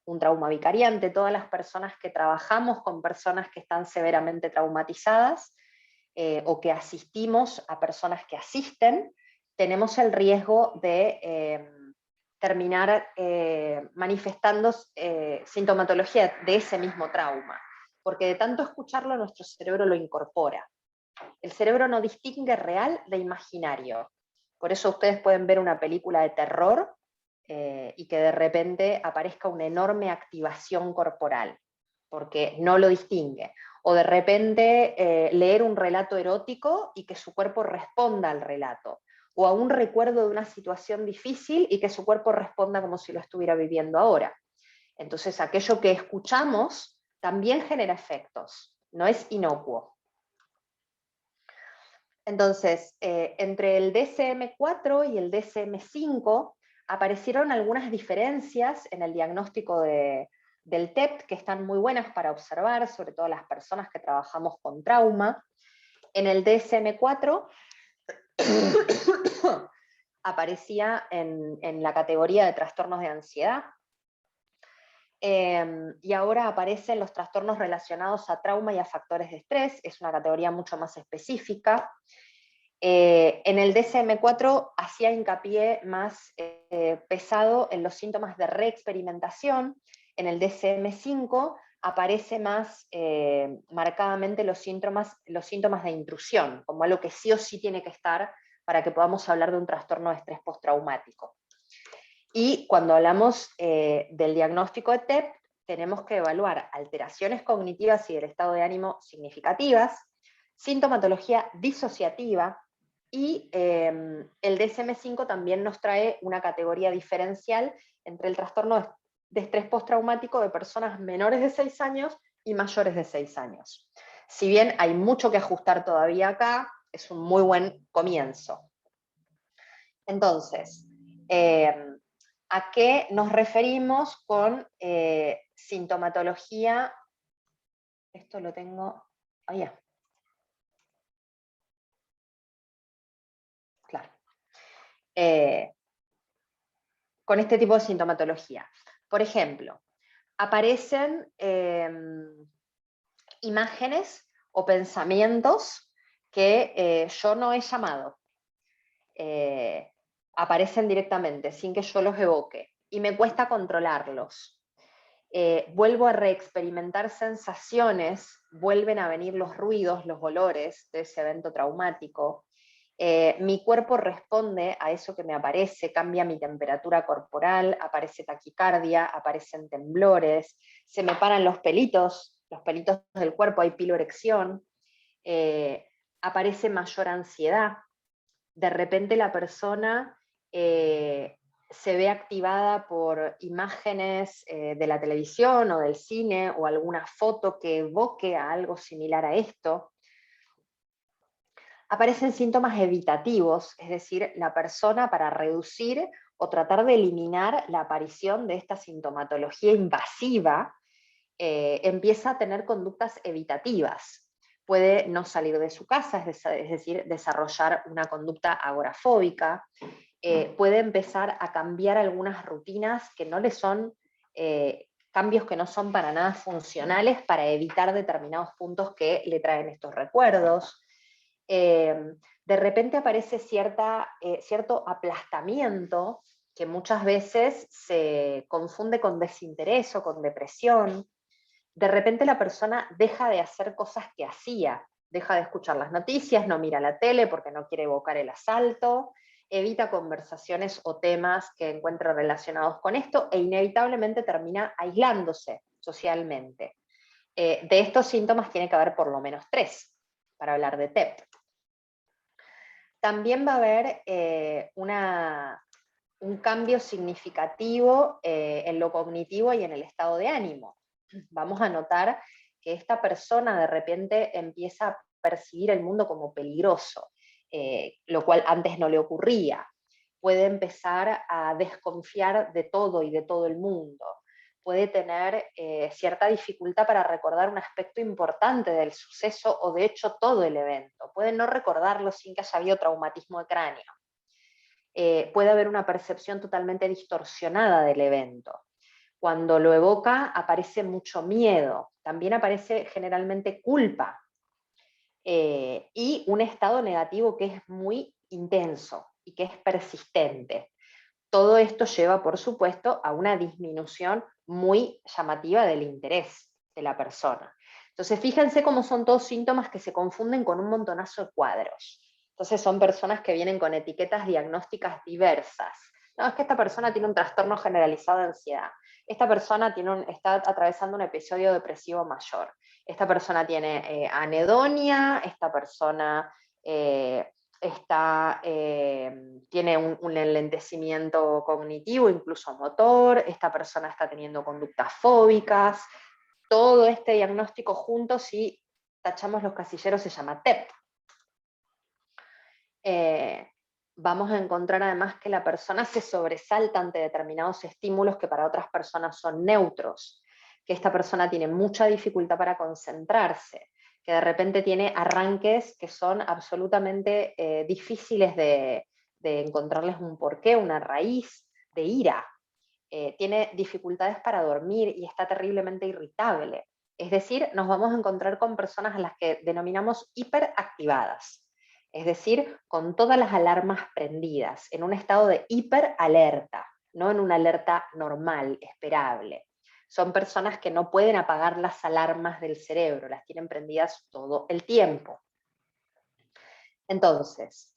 [SPEAKER 2] un trauma vicariante. Todas las personas que trabajamos con personas que están severamente traumatizadas o que asistimos a personas que asisten, tenemos el riesgo de terminar manifestando sintomatología de ese mismo trauma, porque de tanto escucharlo nuestro cerebro lo incorpora. El cerebro no distingue real de imaginario. Por eso ustedes pueden ver una película de terror y que de repente aparezca una enorme activación corporal, porque no lo distingue. O de repente leer un relato erótico y que su cuerpo responda al relato. O a un recuerdo de una situación difícil y que su cuerpo responda como si lo estuviera viviendo ahora. Entonces aquello que escuchamos también genera efectos, no es inocuo. Entonces, entre el DSM-4 y el DSM-5 aparecieron algunas diferencias en el diagnóstico del TEP que están muy buenas para observar, sobre todo las personas que trabajamos con trauma. En el DSM-4 aparecía en la categoría de trastornos de ansiedad. y ahora aparecen los trastornos relacionados a trauma y a factores de estrés, es una categoría mucho más específica. En el DSM-4 hacía hincapié más pesado en los síntomas de reexperimentación. En el DSM-5 aparece más marcadamente los síntomas de intrusión, como algo que sí o sí tiene que estar para que podamos hablar de un trastorno de estrés postraumático. Y cuando hablamos del diagnóstico de TEP, tenemos que evaluar alteraciones cognitivas y del estado de ánimo significativas, sintomatología disociativa, y el DSM-5 también nos trae una categoría diferencial entre el trastorno de estrés postraumático de personas menores de 6 años y mayores de 6 años. Si bien hay mucho que ajustar todavía acá, es un muy buen comienzo. Entonces, ¿a qué nos referimos con sintomatología? Esto lo tengo... ya. Claro. Con este tipo de sintomatología. Por ejemplo, aparecen imágenes o pensamientos que yo no he llamado. Aparecen directamente, sin que yo los evoque, y me cuesta controlarlos. Vuelvo a reexperimentar sensaciones, vuelven a venir los ruidos, los olores de ese evento traumático. Mi cuerpo responde a eso que me aparece, cambia mi temperatura corporal, aparece taquicardia, aparecen temblores, se me paran los pelitos del cuerpo, hay piloerección, aparece mayor ansiedad. De repente la persona se ve activada por imágenes de la televisión o del cine o alguna foto que evoque a algo similar a esto. Aparecen síntomas evitativos, es decir, la persona, para reducir o tratar de eliminar la aparición de esta sintomatología invasiva, empieza a tener conductas evitativas. Puede no salir de su casa, es decir, desarrollar una conducta agorafóbica. Puede empezar a cambiar algunas rutinas que no le son, cambios que no son para nada funcionales para evitar determinados puntos que le traen estos recuerdos. De repente aparece cierto aplastamiento que muchas veces se confunde con desinterés o con depresión. De repente la persona deja de hacer cosas que hacía, deja de escuchar las noticias, no mira la tele porque no quiere evocar el asalto, evita conversaciones o temas que encuentre relacionados con esto e inevitablemente termina aislándose socialmente. De estos síntomas tiene que haber por lo menos 3 para hablar de TEP. También va a haber un cambio significativo en lo cognitivo y en el estado de ánimo. Vamos a notar que esta persona de repente empieza a percibir el mundo como peligroso, lo cual antes no le ocurría. Puede empezar a desconfiar de todo y de todo el mundo. Puede tener cierta dificultad para recordar un aspecto importante del suceso o de hecho todo el evento. Puede no recordarlo sin que haya habido traumatismo de cráneo. Puede haber una percepción totalmente distorsionada del evento. Cuando lo evoca aparece mucho miedo, también aparece generalmente culpa y un estado negativo que es muy intenso y que es persistente. Todo esto lleva, por supuesto, a una disminución muy llamativa del interés de la persona. Entonces, fíjense cómo son todos síntomas que se confunden con un montonazo de cuadros. Entonces, son personas que vienen con etiquetas diagnósticas diversas. No, es que esta persona tiene un trastorno generalizado de ansiedad. Esta persona está atravesando un episodio depresivo mayor. Esta persona tiene anedonia, esta persona tiene un enlentecimiento cognitivo, incluso motor, esta persona está teniendo conductas fóbicas. Todo este diagnóstico junto, si tachamos los casilleros, se llama TEP. Vamos a encontrar además que la persona se sobresalta ante determinados estímulos que para otras personas son neutros, que esta persona tiene mucha dificultad para concentrarse, que de repente tiene arranques que son absolutamente difíciles de encontrarles un porqué, una raíz de ira. tiene dificultades para dormir y está terriblemente irritable. Es decir, nos vamos a encontrar con personas a las que denominamos hiperactivadas, es decir, con todas las alarmas prendidas, en un estado de hiperalerta, no en una alerta normal, esperable. Son personas que no pueden apagar las alarmas del cerebro, las tienen prendidas todo el tiempo. Entonces,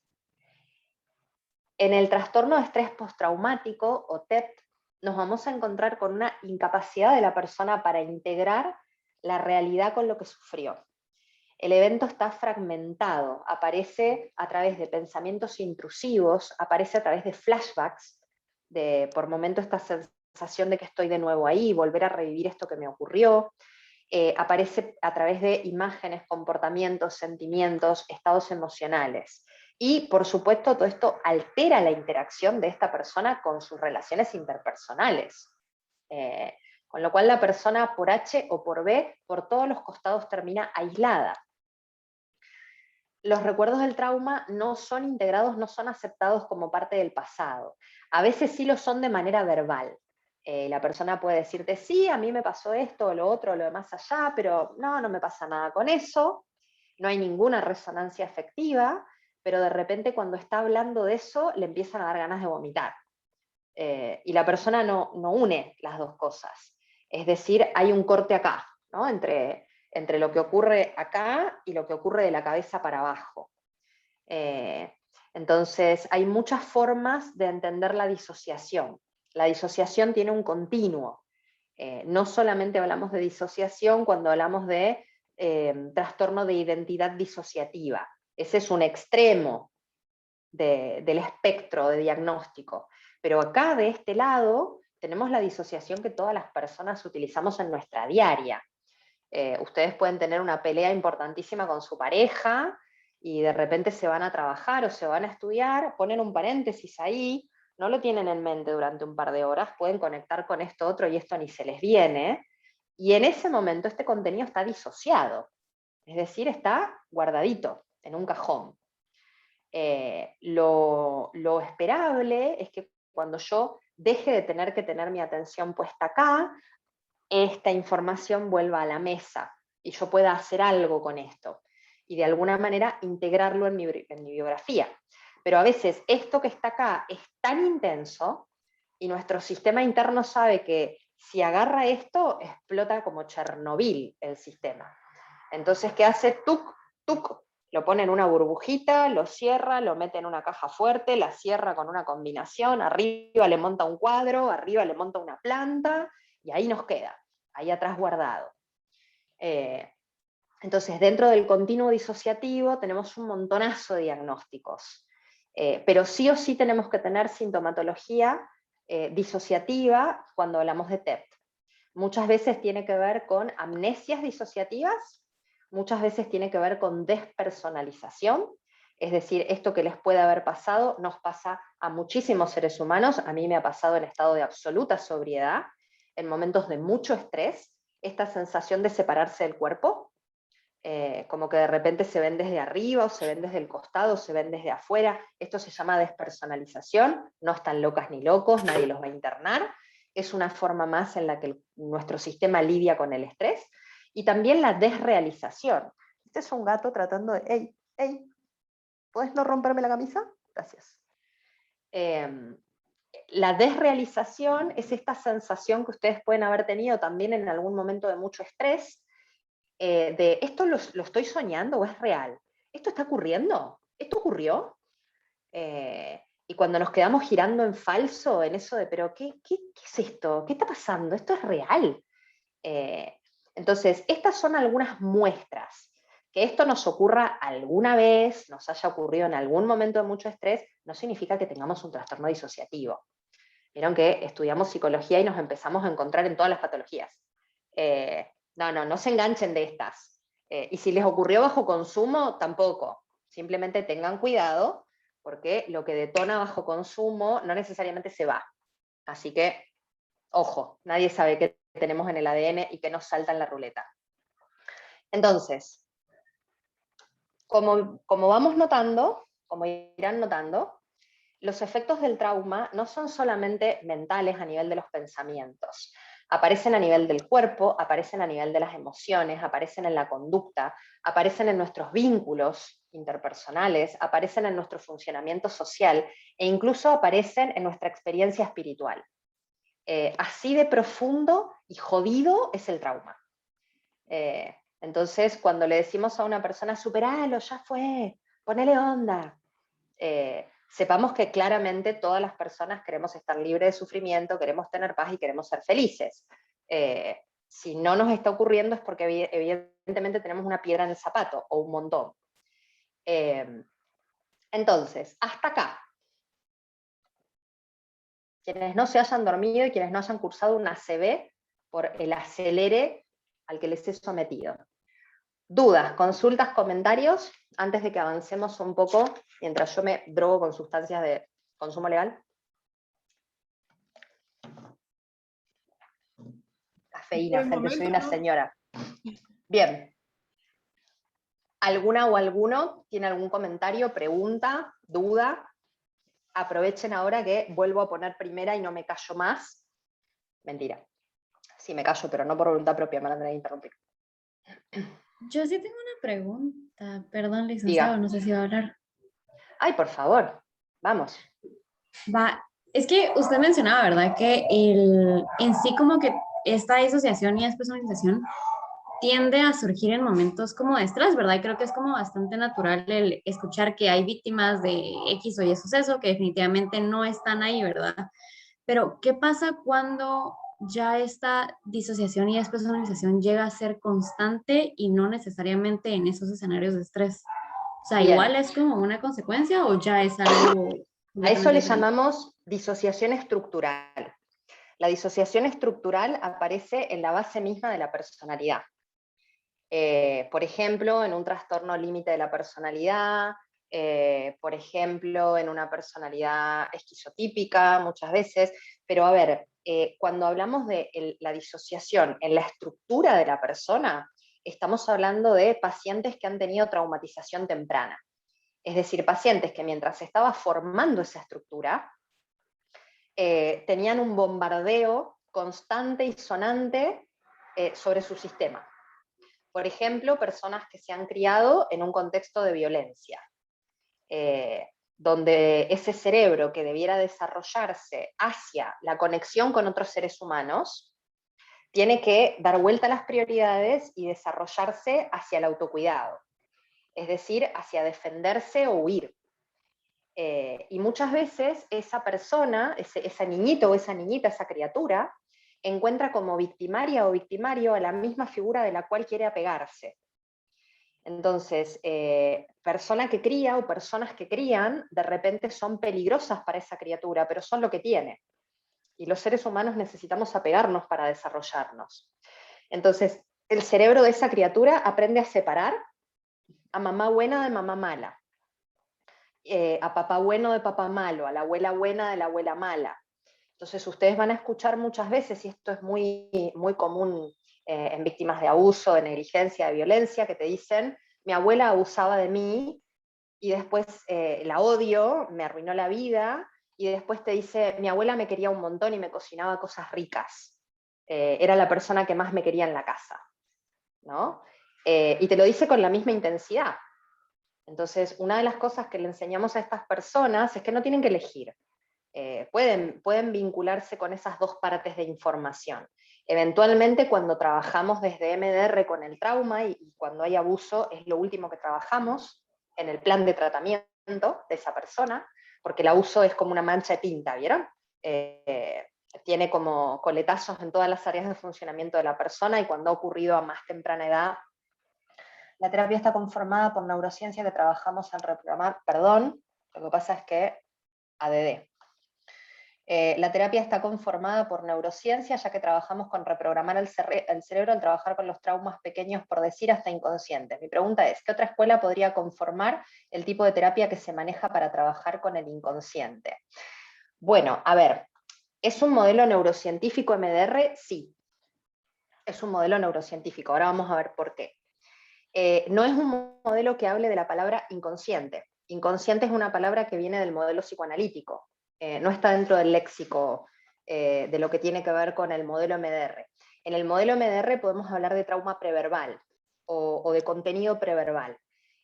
[SPEAKER 2] en el trastorno de estrés postraumático, o TEP, nos vamos a encontrar con una incapacidad de la persona para integrar la realidad con lo que sufrió. El evento está fragmentado, aparece a través de pensamientos intrusivos, aparece a través de flashbacks, por momentos esta sensación de que estoy de nuevo ahí, volver a revivir esto que me ocurrió, aparece a través de imágenes, comportamientos, sentimientos, estados emocionales. Y, por supuesto, todo esto altera la interacción de esta persona con sus relaciones interpersonales. Con lo cual la persona por H o por B, por todos los costados termina aislada. Los recuerdos del trauma no son integrados, no son aceptados como parte del pasado. A veces sí lo son de manera verbal. La persona puede decirte, sí, a mí me pasó esto, o lo otro, o lo de más allá, pero no me pasa nada con eso. No hay ninguna resonancia afectiva, pero de repente cuando está hablando de eso le empiezan a dar ganas de vomitar. Y la persona no une las dos cosas. Es decir, hay un corte acá, ¿no? entre lo que ocurre acá y lo que ocurre de la cabeza para abajo. Entonces, hay muchas formas de entender la disociación. La disociación tiene un continuo. No solamente hablamos de disociación cuando hablamos de trastorno de identidad disociativa. Ese es un extremo del espectro de diagnóstico. Pero acá, de este lado, tenemos la disociación que todas las personas utilizamos en nuestra diaria. Ustedes pueden tener una pelea importantísima con su pareja y de repente se van a trabajar o se van a estudiar, ponen un paréntesis ahí, no lo tienen en mente durante un par de horas, pueden conectar con esto otro y esto ni se les viene, y en ese momento este contenido está disociado, es decir, está guardadito en un cajón. Lo esperable es que cuando yo deje de tener que tener mi atención puesta acá, esta información vuelva a la mesa y yo pueda hacer algo con esto y de alguna manera integrarlo en mi biografía. Pero a veces esto que está acá es tan intenso y nuestro sistema interno sabe que si agarra esto, explota como Chernobyl el sistema. Entonces, ¿qué hace? Tuc, tuc, lo pone en una burbujita, lo cierra, lo mete en una caja fuerte, la cierra con una combinación, arriba le monta un cuadro, arriba le monta una planta, y ahí nos queda, ahí atrás guardado. Entonces, dentro del continuo disociativo tenemos un montonazo de diagnósticos, pero sí o sí tenemos que tener sintomatología disociativa cuando hablamos de TEP. Muchas veces tiene que ver con amnesias disociativas, muchas veces tiene que ver con despersonalización, es decir, esto que les puede haber pasado nos pasa a muchísimos seres humanos, a mí me ha pasado en estado de absoluta sobriedad, en momentos de mucho estrés, esta sensación de separarse del cuerpo, como que de repente se ven desde arriba, o se ven desde el costado, o se ven desde afuera, esto se llama despersonalización, no están locas ni locos, nadie los va a internar, es una forma más en la que nuestro sistema lidia con el estrés, y también la desrealización. Este es un gato tratando de, hey, ¿puedes no romperme la camisa? Gracias. La desrealización es esta sensación que ustedes pueden haber tenido también en algún momento de mucho estrés, de esto lo estoy soñando o es real, esto está ocurriendo, esto ocurrió, y cuando nos quedamos girando en falso, en eso de, pero ¿qué es esto? ¿Qué está pasando? ¿Esto es real? Entonces, estas son algunas muestras. Que esto nos ocurra alguna vez, nos haya ocurrido en algún momento de mucho estrés, no significa que tengamos un trastorno disociativo. Vieron que estudiamos psicología y nos empezamos a encontrar en todas las patologías. No se enganchen de estas. Y si les ocurrió bajo consumo, tampoco. Simplemente tengan cuidado, porque lo que detona bajo consumo no necesariamente se va. Así que, ojo, nadie sabe qué tenemos en el ADN y qué nos salta en la ruleta. Entonces, como vamos notando, como irán notando, los efectos del trauma no son solamente mentales a nivel de los pensamientos, aparecen a nivel del cuerpo, aparecen a nivel de las emociones, aparecen en la conducta, aparecen en nuestros vínculos interpersonales, aparecen en nuestro funcionamiento social e incluso aparecen en nuestra experiencia espiritual. Así de profundo y jodido es el trauma. Entonces, cuando le decimos a una persona, superalo, ya fue, ponele onda, sepamos que claramente todas las personas queremos estar libres de sufrimiento, queremos tener paz y queremos ser felices. Si no nos está ocurriendo es porque evidentemente tenemos una piedra en el zapato o un montón. Entonces, hasta acá. Quienes no se hayan dormido y quienes no hayan cursado una ACV por el acelere al que les he sometido. Dudas, consultas, comentarios, antes de que avancemos un poco, mientras yo me drogo con sustancias de consumo legal. Cafeína, gente,
[SPEAKER 3] momento,
[SPEAKER 2] soy una
[SPEAKER 3] ¿no?
[SPEAKER 2] señora. Bien. ¿Alguna o alguno tiene algún comentario, pregunta, duda? Aprovechen ahora que vuelvo a poner primera y no me callo más. Mentira. Sí me callo, pero no por voluntad propia, me la tendré que interrumpir.
[SPEAKER 3] Yo sí tengo una pregunta. Perdón, licenciado,
[SPEAKER 2] Diga.
[SPEAKER 3] no sé si va a hablar.
[SPEAKER 2] Ay, por favor, vamos.
[SPEAKER 3] Va, es que usted mencionaba, ¿verdad? Que en sí como que esta disociación y despersonalización tiende a surgir en momentos como de estrés, ¿verdad? Y creo que es como bastante natural el escuchar que hay víctimas de X o Y suceso que definitivamente no están ahí, ¿verdad? Pero, ¿qué pasa cuando ya esta disociación y despersonalización llega a ser constante y no necesariamente en esos escenarios de estrés? O sea,
[SPEAKER 2] Bien.
[SPEAKER 3] ¿igual es como una consecuencia o ya es algo
[SPEAKER 2] A eso le
[SPEAKER 3] completamente diferente?
[SPEAKER 2] llamamos disociación estructural. La disociación estructural aparece en la base misma de la personalidad. Por ejemplo, en un trastorno límite de la personalidad, por ejemplo, en una personalidad esquizotípica muchas veces, pero a ver, cuando hablamos de la disociación en la estructura de la persona, estamos hablando de pacientes que han tenido traumatización temprana. Es decir, pacientes que mientras se estaba formando esa estructura, tenían un bombardeo constante y sonante sobre su sistema. Por ejemplo, personas que se han criado en un contexto de violencia, donde ese cerebro que debiera desarrollarse hacia la conexión con otros seres humanos, tiene que dar vuelta a las prioridades y desarrollarse hacia el autocuidado, es decir, hacia defenderse o huir. Y muchas veces esa persona, esa niñito o esa niñita, esa criatura, encuentra como victimaria o victimario a la misma figura de la cual quiere apegarse. Entonces, persona que cría o personas que crían, de repente son peligrosas para esa criatura, pero son lo que tiene. Y los seres humanos necesitamos apegarnos para desarrollarnos. Entonces, el cerebro de esa criatura aprende a separar a mamá buena de mamá mala, a papá bueno de papá malo, a la abuela buena de la abuela mala. Entonces ustedes van a escuchar muchas veces, y esto es muy, muy común en víctimas de abuso, de negligencia, de violencia, que te dicen, mi abuela abusaba de mí, y después la odio, me arruinó la vida, y después te dice, mi abuela me quería un montón y me cocinaba cosas ricas. Era la persona que más me quería en la casa, ¿no? Y te lo dice con la misma intensidad. Entonces, una de las cosas que le enseñamos a estas personas es que no tienen que elegir. Pueden vincularse con esas dos partes de información. Eventualmente, cuando trabajamos desde MDR con el trauma y cuando hay abuso, es lo último que trabajamos en el plan de tratamiento de esa persona, porque el abuso es como una mancha de tinta, ¿vieron? Tiene como coletazos en todas las áreas de funcionamiento de la persona, y cuando ha ocurrido a más temprana edad, la terapia está conformada por neurociencia que trabajamos en reprogramar, perdón, lo que pasa es que ADD. La terapia está conformada por neurociencia, ya que trabajamos con reprogramar el cerebro al trabajar con los traumas pequeños, por decir, hasta inconscientes. Mi pregunta es, ¿qué otra escuela podría conformar el tipo de terapia que se maneja para trabajar con el inconsciente? Bueno, a ver, ¿es un modelo neurocientífico MDR? Sí, es un modelo neurocientífico. Ahora vamos a ver por qué. No es un modelo que hable de la palabra inconsciente. inconsciente es una palabra que viene del modelo psicoanalítico, no está dentro del léxico de lo que tiene que ver con el modelo MDR. En el modelo MDR podemos hablar de trauma preverbal o de contenido preverbal,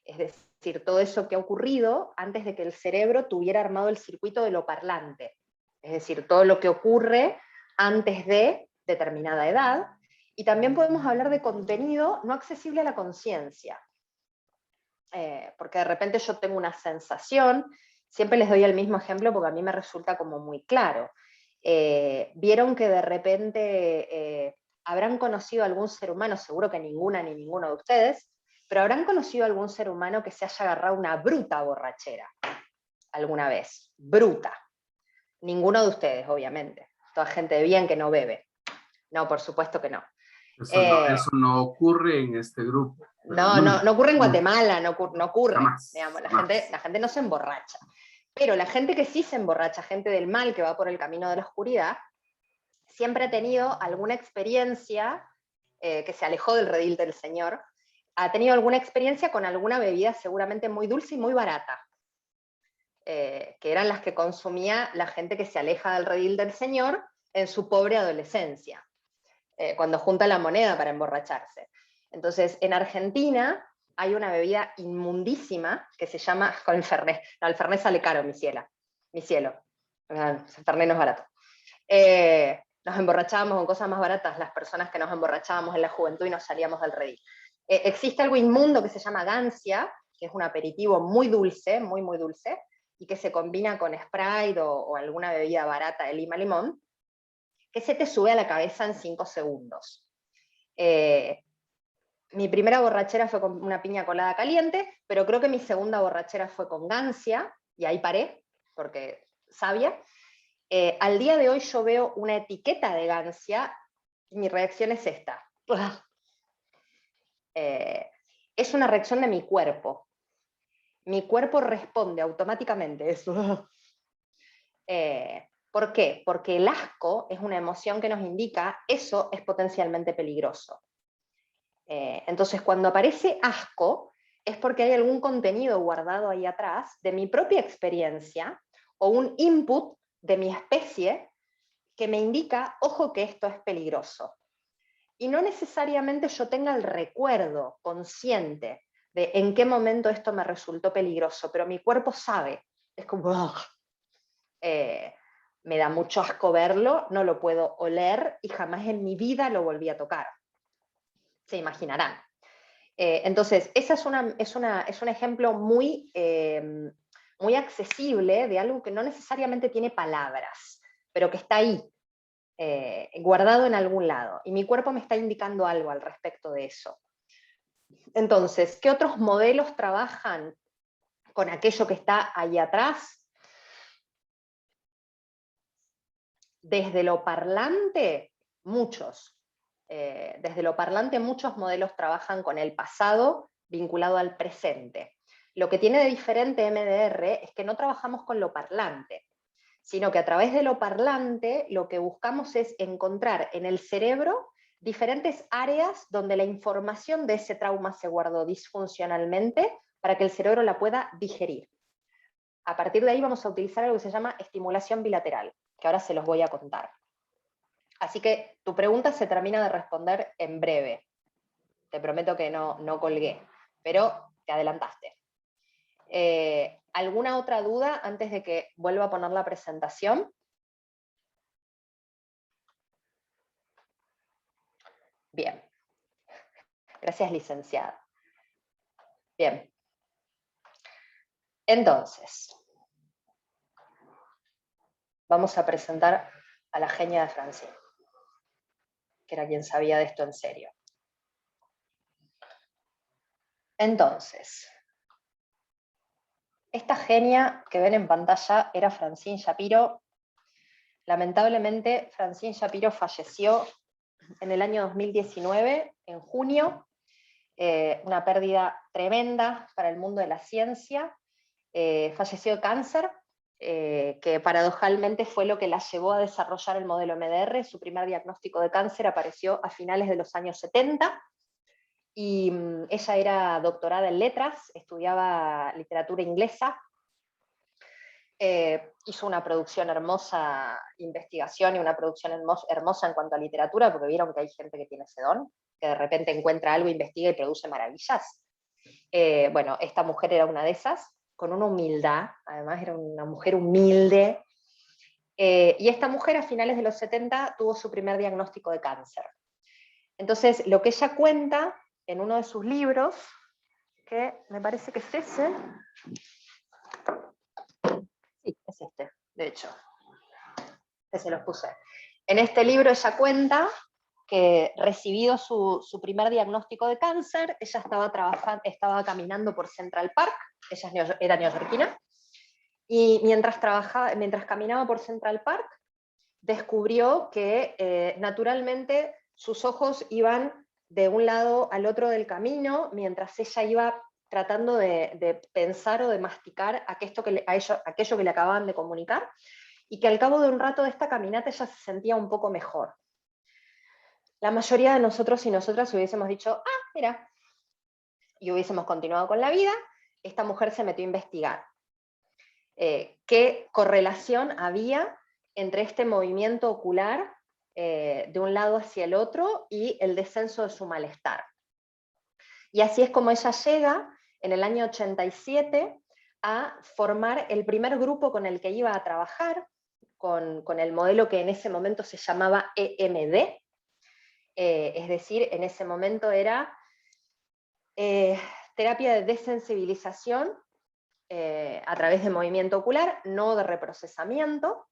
[SPEAKER 2] es decir, todo eso que ha ocurrido antes de que el cerebro tuviera armado el circuito de lo parlante, es decir, todo lo que ocurre antes de determinada edad, y también podemos hablar de contenido no accesible a la conciencia, porque de repente yo tengo una sensación, siempre les doy el mismo ejemplo porque a mí me resulta como muy claro. Vieron que de repente habrán conocido a algún ser humano, seguro que ninguna ni ninguno de ustedes, pero habrán conocido a algún ser humano que se haya agarrado una bruta borrachera alguna vez, bruta. Ninguno de ustedes, obviamente. Toda gente de bien que no bebe. No, por supuesto que no.
[SPEAKER 1] Eso no ocurre en este grupo.
[SPEAKER 2] No ocurre en Guatemala, no ocurre.
[SPEAKER 1] Jamás,
[SPEAKER 2] Digamos,
[SPEAKER 1] jamás.
[SPEAKER 2] La gente no se emborracha. Pero la gente que sí se emborracha, gente del mal que va por el camino de la oscuridad, siempre ha tenido alguna experiencia que se alejó del redil del Señor, ha tenido alguna experiencia con alguna bebida seguramente muy dulce y muy barata, que eran las que consumía la gente que se aleja del redil del Señor en su pobre adolescencia, cuando junta la moneda para emborracharse. Entonces, en Argentina hay una bebida inmundísima que se llama, con el Fernet, no, el Fernet sale caro, mi cielo, el Fernet no es barato. Nos emborrachábamos con cosas más baratas las personas que nos emborrachábamos en la juventud y nos salíamos del redil. Existe algo inmundo que se llama gancia, que es un aperitivo muy dulce, muy muy dulce, y que se combina con Sprite o alguna bebida barata de lima limón, que se te sube a la cabeza en 5 segundos. Mi primera borrachera fue con una piña colada caliente, pero creo que mi segunda borrachera fue con gancia, y ahí paré, porque sabia. Al día de hoy yo veo una etiqueta de gancia, y mi reacción es esta. Es una reacción de mi cuerpo. Mi cuerpo responde automáticamente eso. ¿Por qué? Porque el asco es una emoción que nos indica eso es potencialmente peligroso. Entonces, cuando aparece asco, es porque hay algún contenido guardado ahí atrás de mi propia experiencia o un input de mi especie que me indica, ojo que esto es peligroso. Y no necesariamente yo tenga el recuerdo consciente de en qué momento esto me resultó peligroso, pero mi cuerpo sabe. Es como, me da mucho asco verlo, no lo puedo oler y jamás en mi vida lo volví a tocar. Se imaginarán. Entonces, esa es un ejemplo muy, muy accesible de algo que no necesariamente tiene palabras, pero que está ahí, guardado en algún lado. Y mi cuerpo me está indicando algo al respecto de eso. Entonces, ¿qué otros modelos trabajan con aquello que está ahí atrás? Desde lo parlante, muchos. Desde lo parlante, muchos modelos trabajan con el pasado vinculado al presente. Lo que tiene de diferente MDR es que no trabajamos con lo parlante, sino que a través de lo parlante lo que buscamos es encontrar en el cerebro diferentes áreas donde la información de ese trauma se guardó disfuncionalmente para que el cerebro la pueda digerir. A partir de ahí vamos a utilizar algo que se llama estimulación bilateral, que ahora se los voy a contar. Así que tu pregunta se termina de responder en breve. Te prometo que no colgué, pero te adelantaste. ¿Alguna otra duda antes de que vuelva a poner la presentación? Bien. Gracias, licenciada. Bien. Entonces, vamos a presentar a la genia de Francine, que era quien sabía de esto en serio. Entonces, esta genia que ven en pantalla era Francine Shapiro. Lamentablemente, Francine Shapiro falleció en el año 2019, en junio, una pérdida tremenda para el mundo de la ciencia. Falleció de cáncer, que paradojalmente fue lo que la llevó a desarrollar el modelo MDR. Su primer diagnóstico de cáncer apareció a finales de los años 70. y ella era doctorada en letras, estudiaba literatura inglesa, hizo una producción hermosa, investigación, y una producción hermosa en cuanto a literatura, porque vieron que hay gente que tiene ese don, que de repente encuentra algo, investiga y produce maravillas. Bueno, esta mujer era una de esas, con una humildad, además era una mujer humilde, y esta mujer a finales de los 70 tuvo su primer diagnóstico de cáncer. Entonces, lo que ella cuenta en uno de sus libros, que me parece que es ese, sí, es este, de hecho, ese los puse. En este libro ella cuenta que recibido su primer diagnóstico de cáncer, ella estaba caminando por Central Park, ella era neoyorquina, y mientras caminaba por Central Park, descubrió que naturalmente sus ojos iban de un lado al otro del camino, mientras ella iba tratando de pensar o de masticar aquello que le acababan de comunicar, y que al cabo de un rato de esta caminata ella se sentía un poco mejor. La mayoría de nosotros y nosotras hubiésemos dicho, mira, y hubiésemos continuado con la vida. Esta mujer se metió a investigar qué correlación había entre este movimiento ocular de un lado hacia el otro y el descenso de su malestar. Y así es como ella llega en el año 87 a formar el primer grupo con el que iba a trabajar, con el modelo que en ese momento se llamaba EMD, es decir, en ese momento era terapia de desensibilización a través de movimiento ocular, no de reprocesamiento,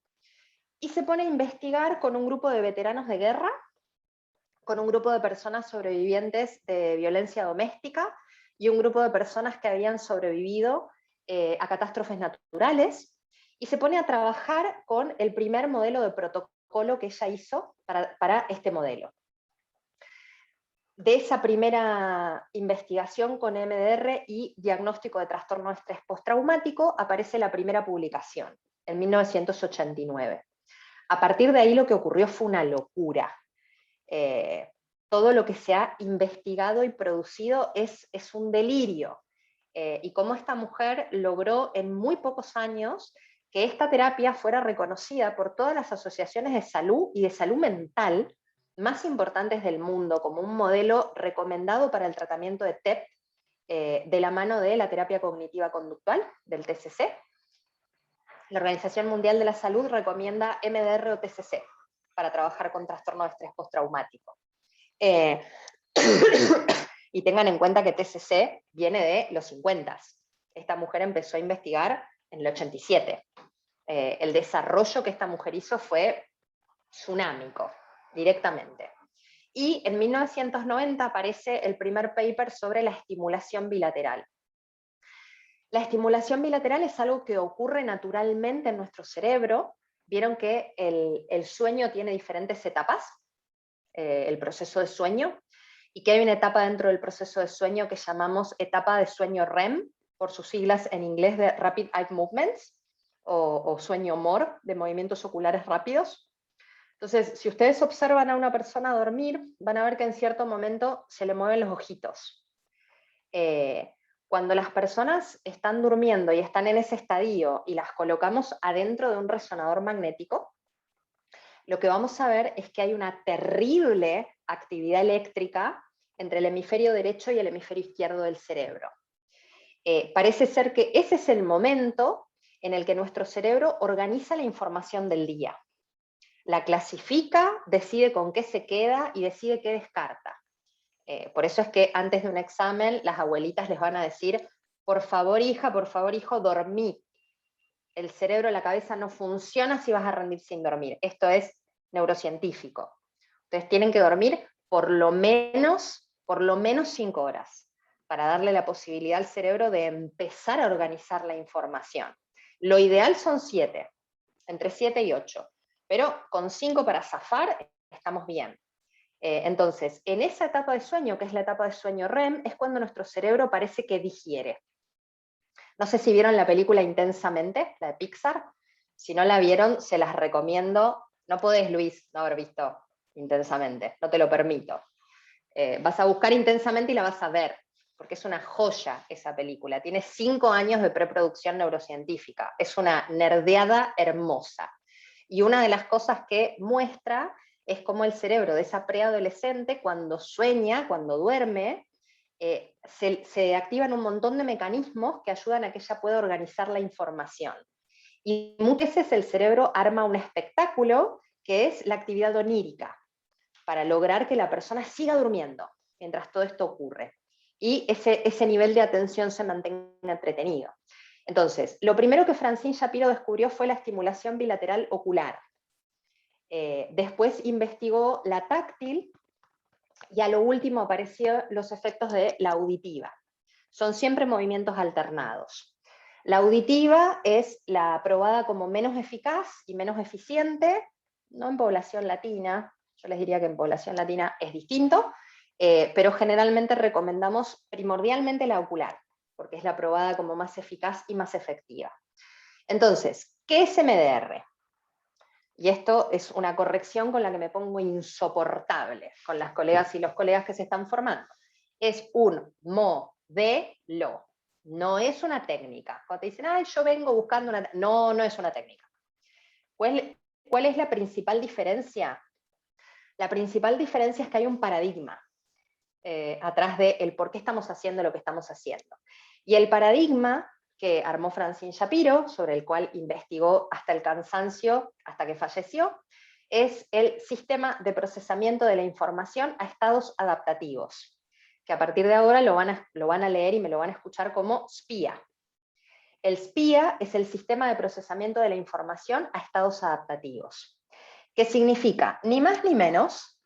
[SPEAKER 2] y se pone a investigar con un grupo de veteranos de guerra, con un grupo de personas sobrevivientes de violencia doméstica y un grupo de personas que habían sobrevivido a catástrofes naturales, y se pone a trabajar con el primer modelo de protocolo que ella hizo para este modelo. De esa primera investigación con MDR y diagnóstico de trastorno de estrés postraumático aparece la primera publicación, en 1989. A partir de ahí lo que ocurrió fue una locura. Todo lo que se ha investigado y producido es un delirio. Y cómo esta mujer logró en muy pocos años que esta terapia fuera reconocida por todas las asociaciones de salud y de salud mental más importantes del mundo, como un modelo recomendado para el tratamiento de TEP, de la mano de la terapia cognitiva conductual, del TCC. La Organización Mundial de la Salud recomienda MDR o TCC para trabajar con trastorno de estrés postraumático. Y tengan en cuenta que TCC viene de los 50. Esta mujer empezó a investigar en el 87. El desarrollo que esta mujer hizo fue tsunámico, directamente. Y en 1990 aparece el primer paper sobre la estimulación bilateral. La estimulación bilateral es algo que ocurre naturalmente en nuestro cerebro. Vieron que el sueño tiene diferentes etapas, el proceso de sueño, y que hay una etapa dentro del proceso de sueño que llamamos etapa de sueño REM, por sus siglas en inglés de Rapid Eye Movements, o sueño MOR, de movimientos oculares rápidos. Entonces, si ustedes observan a una persona dormir, van a ver que en cierto momento se le mueven los ojitos. Cuando las personas están durmiendo y están en ese estadio y las colocamos adentro de un resonador magnético, lo que vamos a ver es que hay una terrible actividad eléctrica entre el hemisferio derecho y el hemisferio izquierdo del cerebro. Parece ser que ese es el momento en el que nuestro cerebro organiza la información del día. La clasifica, decide con qué se queda y decide qué descarta. Por eso es que antes de un examen las abuelitas les van a decir, por favor hija, por favor hijo, dormí. El cerebro, la cabeza no funciona si vas a rendir sin dormir. Esto es neurocientífico. Ustedes tienen que dormir por lo menos 5 horas para darle la posibilidad al cerebro de empezar a organizar la información. Lo ideal son 7, entre 7 y 8, pero con 5 para zafar estamos bien. Entonces, en esa etapa de sueño, que es la etapa de sueño REM, es cuando nuestro cerebro parece que digiere. No sé si vieron la película Intensamente, la de Pixar. Si no la vieron, se las recomiendo. No podés, Luis, no haber visto Intensamente, no te lo permito. Vas a buscar intensamente y la vas a ver, porque es una joya esa película. Tiene 5 años de preproducción neurocientífica. Es una nerdeada hermosa. Y una de las cosas que muestra es cómo el cerebro de esa preadolescente, cuando sueña, cuando duerme, se activan un montón de mecanismos que ayudan a que ella pueda organizar la información. Y muchas veces el cerebro arma un espectáculo que es la actividad onírica, para lograr que la persona siga durmiendo mientras todo esto ocurre. Y ese nivel de atención se mantenga entretenido. Entonces, lo primero que Francine Shapiro descubrió fue la estimulación bilateral ocular. Después investigó la táctil, y a lo último aparecieron los efectos de la auditiva. Son siempre movimientos alternados. La auditiva es la probada como menos eficaz y menos eficiente, no en población latina. Yo les diría que en población latina es distinto, pero generalmente recomendamos primordialmente la ocular, porque es la probada como más eficaz y más efectiva. Entonces, ¿qué es MDR? Y esto es una corrección con la que me pongo insoportable con las colegas y los colegas que se están formando. Es un modelo, no es una técnica. Cuando te dicen, ay, yo vengo buscando una... No, no es una técnica. ¿Cuál es la principal diferencia? La principal diferencia es que hay un paradigma atrás de el por qué estamos haciendo lo que estamos haciendo. Y el paradigma que armó Francine Shapiro, sobre el cual investigó hasta el cansancio, hasta que falleció, es el sistema de procesamiento de la información a estados adaptativos, que a partir de ahora lo van a leer y me lo van a escuchar como SPIA. El SPIA es el sistema de procesamiento de la información a estados adaptativos, que significa ni más ni menos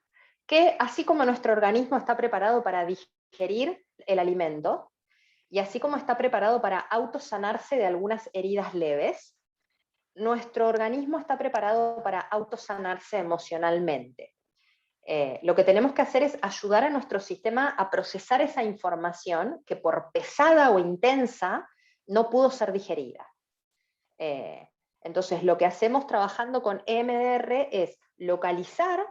[SPEAKER 2] que así como nuestro organismo está preparado para digerir el alimento, y así como está preparado para autosanarse de algunas heridas leves, nuestro organismo está preparado para autosanarse emocionalmente. Lo que tenemos que hacer es ayudar a nuestro sistema a procesar esa información que por pesada o intensa no pudo ser digerida. Entonces, lo que hacemos trabajando con EMDR es localizar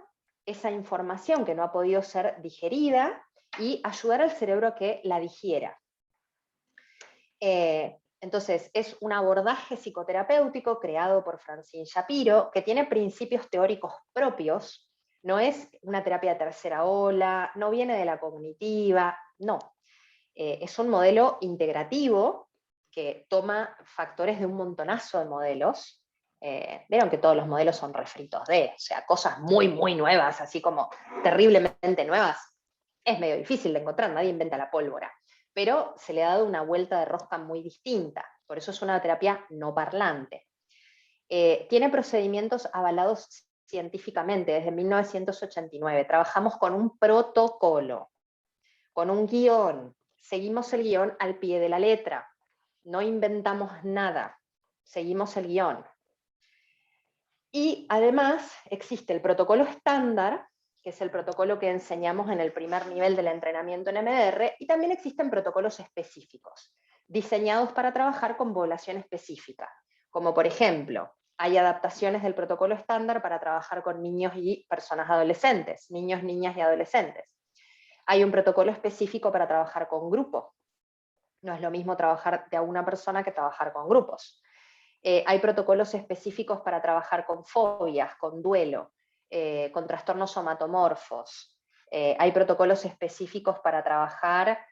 [SPEAKER 2] esa información que no ha podido ser digerida y ayudar al cerebro a que la digiera. Entonces, es un abordaje psicoterapéutico creado por Francine Shapiro, que tiene principios teóricos propios, no es una terapia de tercera ola, no viene de la cognitiva, no. Es un modelo integrativo que toma factores de un montonazo de modelos. Vieron que todos los modelos son refritos de, o sea, cosas muy, muy nuevas, así como terriblemente nuevas, es medio difícil de encontrar, nadie inventa la pólvora. Pero se le ha dado una vuelta de rosca muy distinta, por eso es una terapia no parlante. Tiene procedimientos avalados científicamente desde 1989, trabajamos con un protocolo, con un guión, seguimos el guión al pie de la letra, no inventamos nada, seguimos el guión. Y además existe el protocolo estándar, que es el protocolo que enseñamos en el primer nivel del entrenamiento en MDR, y también existen protocolos específicos, diseñados para trabajar con población específica, como por ejemplo, hay adaptaciones del protocolo estándar para trabajar con niños y personas adolescentes, niños, niñas y adolescentes. Hay un protocolo específico para trabajar con grupos. No es lo mismo trabajar de a una persona que trabajar con grupos. Hay protocolos específicos para trabajar con fobias, con duelo, con trastornos somatomorfos. Hay protocolos específicos para trabajar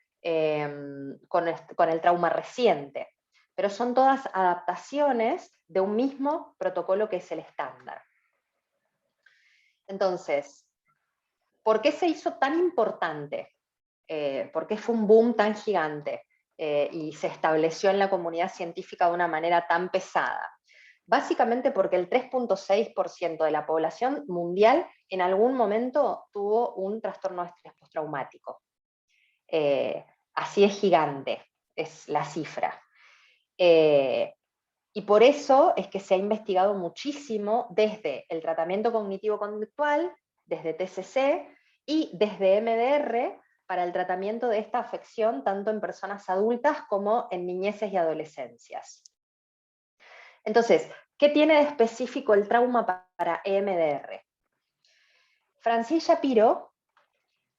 [SPEAKER 2] con el trauma reciente. Pero son todas adaptaciones de un mismo protocolo que es el estándar. Entonces, ¿por qué se hizo tan importante? ¿Por qué fue un boom tan gigante? Y se estableció en la comunidad científica de una manera tan pesada. Básicamente porque el 3.6% de la población mundial en algún momento tuvo un trastorno de estrés postraumático. Así es gigante, es la cifra. Y por eso es que se ha investigado muchísimo desde el tratamiento cognitivo-conductual, desde TCC y desde MDR, para el tratamiento de esta afección tanto en personas adultas como en niñeces y adolescencias. Entonces, ¿qué tiene de específico el trauma para EMDR? Francine Shapiro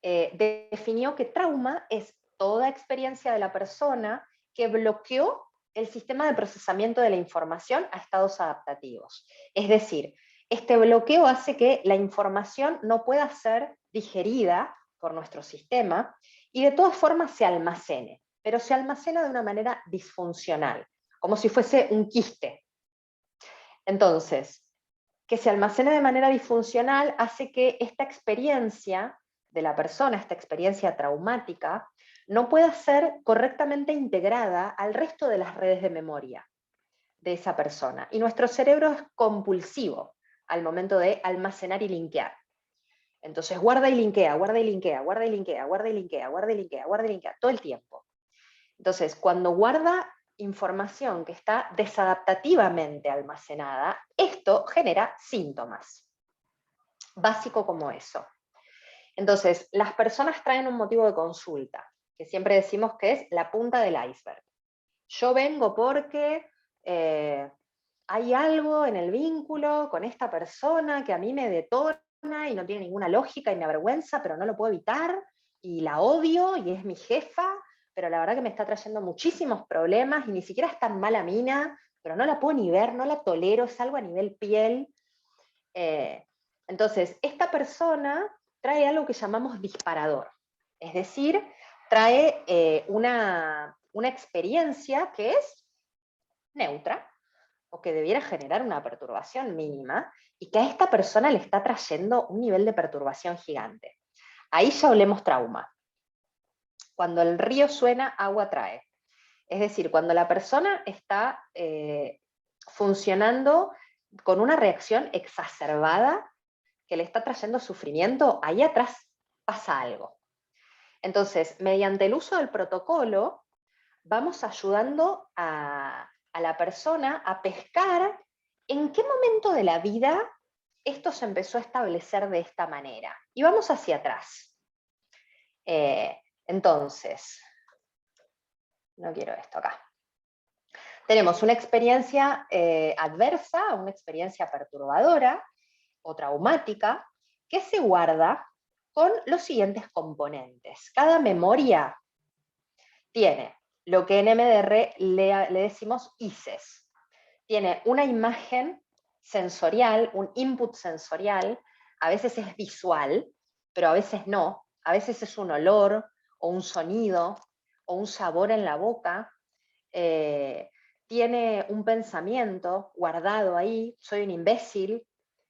[SPEAKER 2] definió que trauma es toda experiencia de la persona que bloqueó el sistema de procesamiento de la información a estados adaptativos. Es decir, este bloqueo hace que la información no pueda ser digerida por nuestro sistema y de todas formas se almacene, pero se almacena de una manera disfuncional, como si fuese un quiste. Entonces, que se almacene de manera disfuncional hace que esta experiencia de la persona, esta experiencia traumática, no pueda ser correctamente integrada al resto de las redes de memoria de esa persona. Y nuestro cerebro es compulsivo al momento de almacenar y linkear. Entonces guarda y linkea, guarda y linkea, guarda y linkea, guarda y linkea, guarda y linkea, guarda y linkea, todo el tiempo. Entonces, cuando guarda información que está desadaptativamente almacenada, esto genera síntomas. Básico como eso. Entonces, las personas traen un motivo de consulta, que siempre decimos que es la punta del iceberg. Yo vengo porque hay algo en el vínculo con esta persona que a mí me detona y no tiene ninguna lógica y me avergüenza, pero no lo puedo evitar, y la odio y es mi jefa, pero la verdad que me está trayendo muchísimos problemas y ni siquiera es tan mala mina, pero no la puedo ni ver, no la tolero, es algo a nivel piel. Entonces, esta persona trae algo que llamamos disparador, es decir, trae una experiencia que es neutra, o que debiera generar una perturbación mínima, y que a esta persona le está trayendo un nivel de perturbación gigante. Ahí ya hablemos trauma. Cuando el río suena, agua trae. Es decir, cuando la persona está funcionando con una reacción exacerbada que le está trayendo sufrimiento, ahí atrás pasa algo. Entonces, mediante el uso del protocolo, vamos ayudando a la persona a pescar en qué momento de la vida esto se empezó a establecer de esta manera. Y vamos hacia atrás. Entonces, no quiero esto acá. Tenemos una experiencia adversa, una experiencia perturbadora o traumática, que se guarda con los siguientes componentes. Cada memoria tiene lo que en MDR le decimos ICES. Tiene una imagen sensorial, un input sensorial, a veces es visual, pero a veces no. A veces es un olor, o un sonido, o un sabor en la boca. Tiene un pensamiento guardado ahí, soy un imbécil,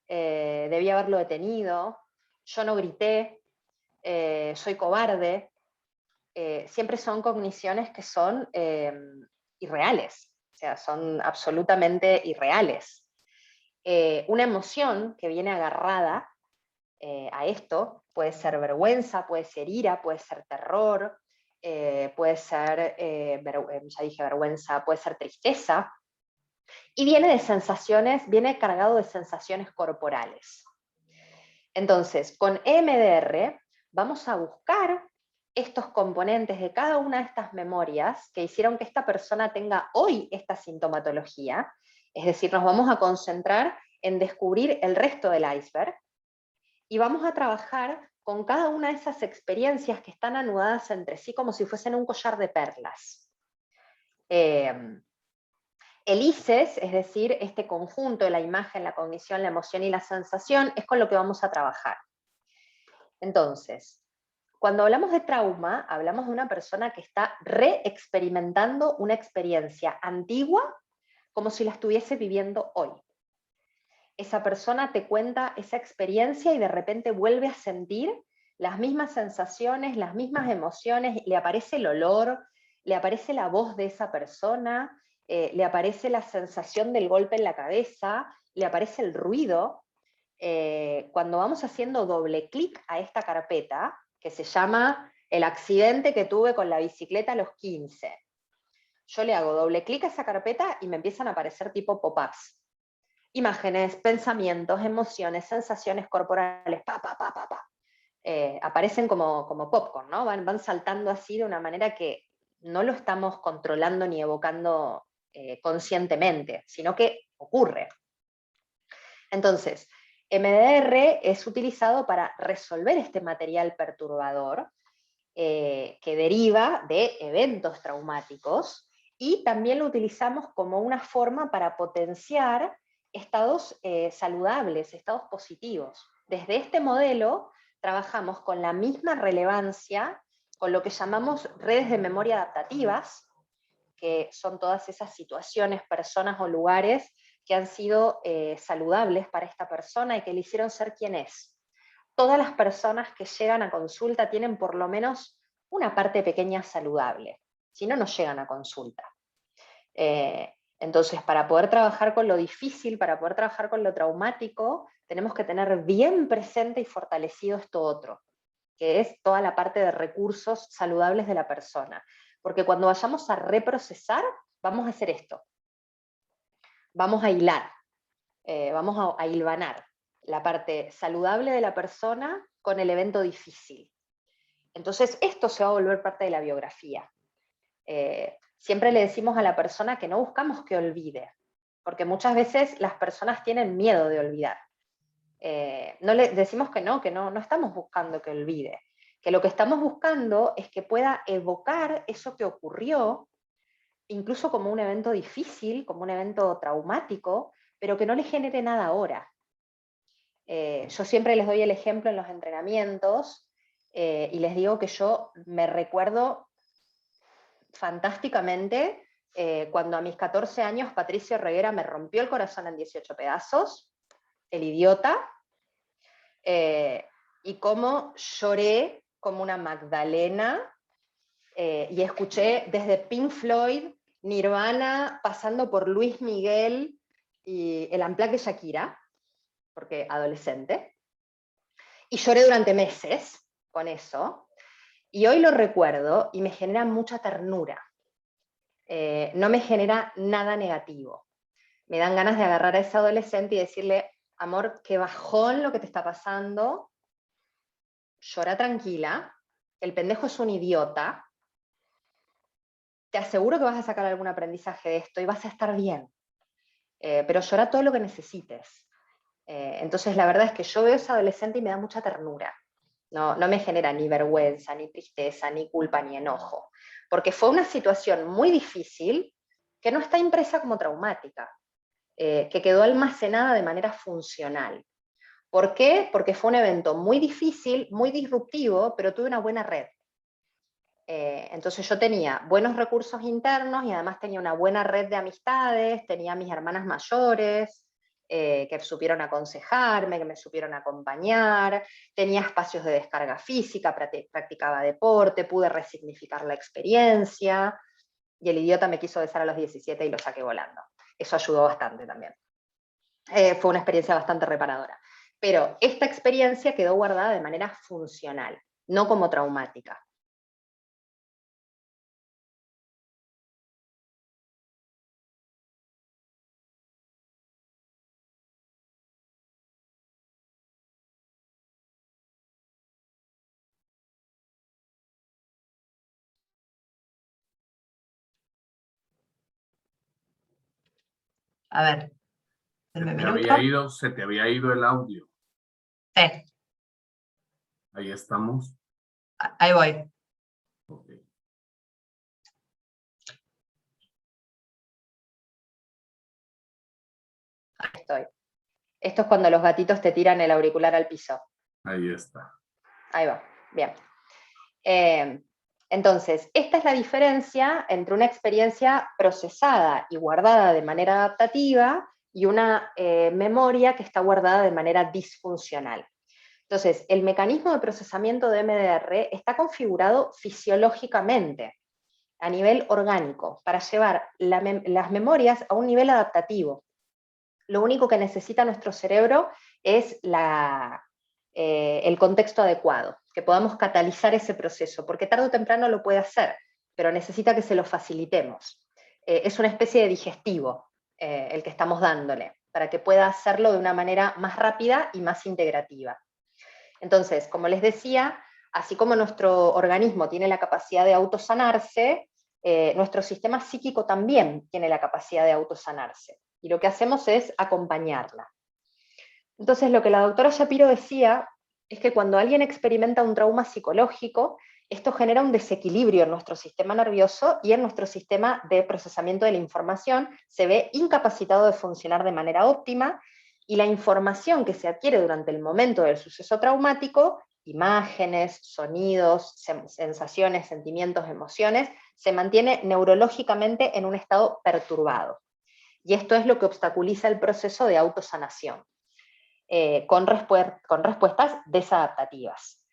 [SPEAKER 2] debí haberlo detenido, yo no grité, soy cobarde. Siempre son cogniciones que son irreales, o sea, son absolutamente irreales. Una emoción que viene agarrada a esto puede ser vergüenza, puede ser ira, puede ser terror, puede ser, ya dije vergüenza, puede ser tristeza, y viene de sensaciones, viene cargado de sensaciones corporales. Entonces, con EMDR vamos a buscar estos componentes de cada una de estas memorias que hicieron que esta persona tenga hoy esta sintomatología, es decir, nos vamos a concentrar en descubrir el resto del iceberg, y vamos a trabajar con cada una de esas experiencias que están anudadas entre sí como si fuesen un collar de perlas. El ICES, es decir, este conjunto de la imagen, la cognición, la emoción y la sensación, es con lo que vamos a trabajar. Entonces, cuando hablamos de trauma, hablamos de una persona que está reexperimentando una experiencia antigua como si la estuviese viviendo hoy. Esa persona te cuenta esa experiencia y de repente vuelve a sentir las mismas sensaciones, las mismas emociones, le aparece el olor, le aparece la voz de esa persona, le aparece la sensación del golpe en la cabeza, le aparece el ruido. Cuando vamos haciendo doble clic a esta carpeta, que se llama el accidente que tuve con la bicicleta a los 15, yo le hago doble clic a esa carpeta y me empiezan a aparecer tipo pop-ups. Imágenes, pensamientos, emociones, sensaciones corporales, aparecen como popcorn, ¿no? Van saltando así de una manera que no lo estamos controlando ni evocando conscientemente, sino que ocurre. Entonces, MDR es utilizado para resolver este material perturbador que deriva de eventos traumáticos, y también lo utilizamos como una forma para potenciar estados saludables, estados positivos. Desde este modelo trabajamos con la misma relevancia con lo que llamamos redes de memoria adaptativas, que son todas esas situaciones, personas o lugares que han sido saludables para esta persona y que le hicieron ser quien es. Todas las personas que llegan a consulta tienen por lo menos una parte pequeña saludable, si no, no llegan a consulta. Entonces, para poder trabajar con lo difícil, para poder trabajar con lo traumático, tenemos que tener bien presente y fortalecido esto otro, que es toda la parte de recursos saludables de la persona. Porque cuando vayamos a reprocesar, vamos a hacer esto. Vamos a hilar, vamos a hilvanar la parte saludable de la persona con el evento difícil. Entonces, esto se va a volver parte de la biografía. Siempre le decimos a la persona que no buscamos que olvide, porque muchas veces las personas tienen miedo de olvidar. No le decimos que no estamos buscando que olvide, que lo que estamos buscando es que pueda evocar eso que ocurrió, incluso como un evento difícil, como un evento traumático, pero que no le genere nada ahora. Yo siempre les doy el ejemplo en los entrenamientos y les digo que yo me recuerdo fantásticamente cuando a mis 14 años Patricio Reguera me rompió el corazón en 18 pedazos, el idiota, y cómo lloré como una Magdalena, y escuché desde Pink Floyd, Nirvana, pasando por Luis Miguel y el Unplugged de Shakira, porque adolescente, y lloré durante meses con eso, y hoy lo recuerdo y me genera mucha ternura. No me genera nada negativo. Me dan ganas de agarrar a ese adolescente y decirle, amor, qué bajón lo que te está pasando, llora tranquila, el pendejo es un idiota, te aseguro que vas a sacar algún aprendizaje de esto y vas a estar bien, pero llora todo lo que necesites. Entonces la verdad es que yo veo a ese adolescente y me da mucha ternura. No me genera ni vergüenza, ni tristeza, ni culpa, ni enojo, porque fue una situación muy difícil que no está impresa como traumática, que quedó almacenada de manera funcional. ¿Por qué? Porque fue un evento muy difícil, muy disruptivo, pero tuve una buena red. Entonces yo tenía buenos recursos internos y además tenía una buena red de amistades, tenía a mis hermanas mayores, que supieron aconsejarme, que me supieron acompañar, tenía espacios de descarga física, practicaba deporte, pude resignificar la experiencia, y el idiota me quiso besar a los 17 y lo saqué volando. Eso ayudó bastante también. Fue una experiencia bastante reparadora. Pero esta experiencia quedó guardada de manera funcional, no como traumática.
[SPEAKER 4] A ver, denme un minuto.
[SPEAKER 1] Se te había ido el audio.
[SPEAKER 4] Sí,
[SPEAKER 1] Ahí estamos.
[SPEAKER 4] ahí voy.
[SPEAKER 1] Okay.
[SPEAKER 2] Ahí estoy. Esto es cuando los gatitos te tiran el auricular al piso.
[SPEAKER 1] Ahí está.
[SPEAKER 2] Ahí va, bien. Entonces, esta es la diferencia entre una experiencia procesada y guardada de manera adaptativa y una memoria que está guardada de manera disfuncional. Entonces, el mecanismo de procesamiento de MDR está configurado fisiológicamente, a nivel orgánico, para llevar las memorias a un nivel adaptativo. Lo único que necesita nuestro cerebro es el contexto adecuado, que podamos catalizar ese proceso, porque tarde o temprano lo puede hacer, pero necesita que se lo facilitemos. Es una especie de digestivo el que estamos dándole, para que pueda hacerlo de una manera más rápida y más integrativa. Entonces, como les decía, así como nuestro organismo tiene la capacidad de autosanarse, nuestro sistema psíquico también tiene la capacidad de autosanarse. Y lo que hacemos es acompañarla. Entonces, lo que la doctora Shapiro decía es que cuando alguien experimenta un trauma psicológico, esto genera un desequilibrio en nuestro sistema nervioso y en nuestro sistema de procesamiento de la información, se ve incapacitado de funcionar de manera óptima, y la información que se adquiere durante el momento del suceso traumático, imágenes, sonidos, sensaciones, sentimientos, emociones, se mantiene neurológicamente en un estado perturbado. Y esto es lo que obstaculiza el proceso de autosanación, con respuestas desadaptativas.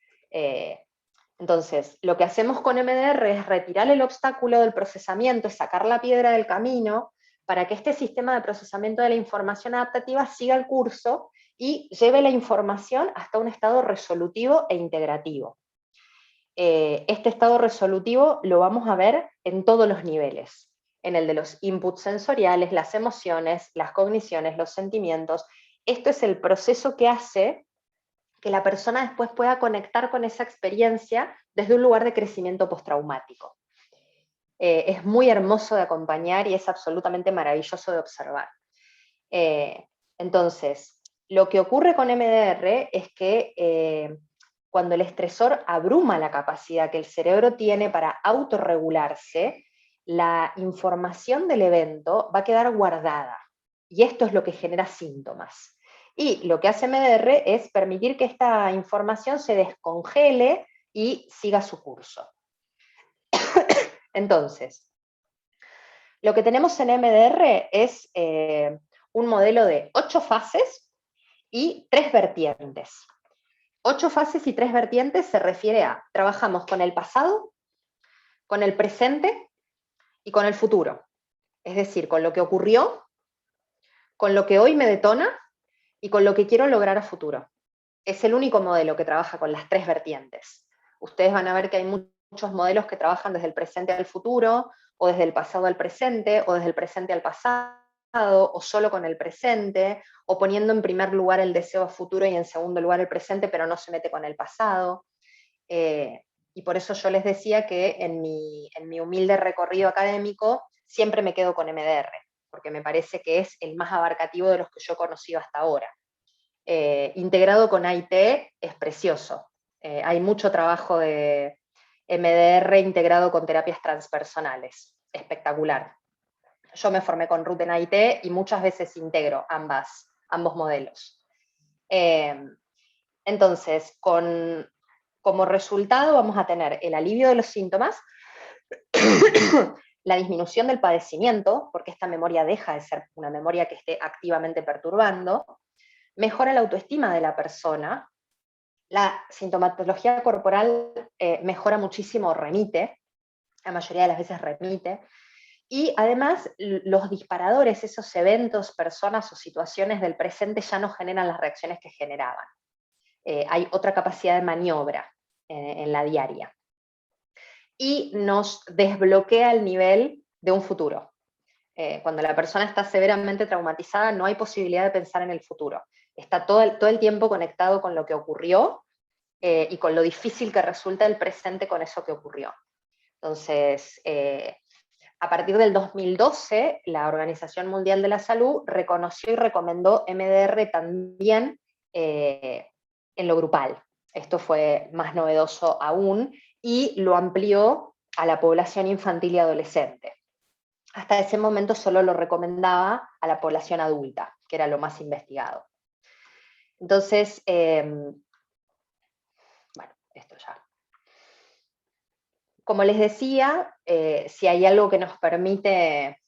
[SPEAKER 2] Entonces, lo que hacemos con MDR es retirar el obstáculo del procesamiento, es sacar la piedra del camino, para que este sistema de procesamiento de la información adaptativa siga el curso y lleve la información hasta un estado resolutivo e integrativo. Este estado resolutivo lo vamos a ver en todos los niveles, en el de los inputs sensoriales, las emociones, las cogniciones, los sentimientos. Esto es el proceso que hace que la persona después pueda conectar con esa experiencia desde un lugar de crecimiento postraumático. Es muy hermoso de acompañar y es absolutamente maravilloso de observar. Entonces, lo que ocurre con MDR es que cuando el estresor abruma la capacidad que el cerebro tiene para autorregularse, la información del evento va a quedar guardada. Y esto es lo que genera síntomas. Y lo que hace MDR es permitir que esta información se descongele y siga su curso. Entonces, lo que tenemos en MDR es un modelo de 8 fases y 3 vertientes. 8 fases y 3 vertientes se refiere a, trabajamos con el pasado, con el presente y con el futuro. Es decir, con lo que ocurrió, con lo que hoy me detona y con lo que quiero lograr a futuro. Es el único modelo que trabaja con las 3 vertientes. Ustedes van a ver que hay muchos modelos que trabajan desde el presente al futuro, o desde el pasado al presente, o desde el presente al pasado, o solo con el presente, o poniendo en primer lugar el deseo a futuro y en segundo lugar el presente, pero no se mete con el pasado. Y por eso yo les decía que en mi humilde recorrido académico siempre me quedo con MDR, porque me parece que es el más abarcativo de los que yo he conocido hasta ahora. Integrado con AIT es precioso. Hay mucho trabajo de MDR integrado con terapias transpersonales. Espectacular. Yo me formé con Ruth en AIT y muchas veces integro ambos modelos. Entonces, como resultado vamos a tener el alivio de los síntomas, la disminución del padecimiento, porque esta memoria deja de ser una memoria que esté activamente perturbando, mejora la autoestima de la persona, la sintomatología corporal mejora muchísimo, remite, la mayoría de las veces remite, y además los disparadores, esos eventos, personas o situaciones del presente ya no generan las reacciones que generaban. Hay otra capacidad de maniobra en la diaria. Y nos desbloquea el nivel de un futuro. Cuando la persona está severamente traumatizada, no hay posibilidad de pensar en el futuro. Está todo el tiempo conectado con lo que ocurrió y con lo difícil que resulta el presente con eso que ocurrió. Entonces, a partir del 2012, la Organización Mundial de la Salud reconoció y recomendó MDR también en lo grupal. Esto fue más novedoso aún y lo amplió a la población infantil y adolescente. Hasta ese momento solo lo recomendaba a la población adulta, que era lo más investigado. Entonces, bueno, esto ya. Como les decía, si hay algo que nos permite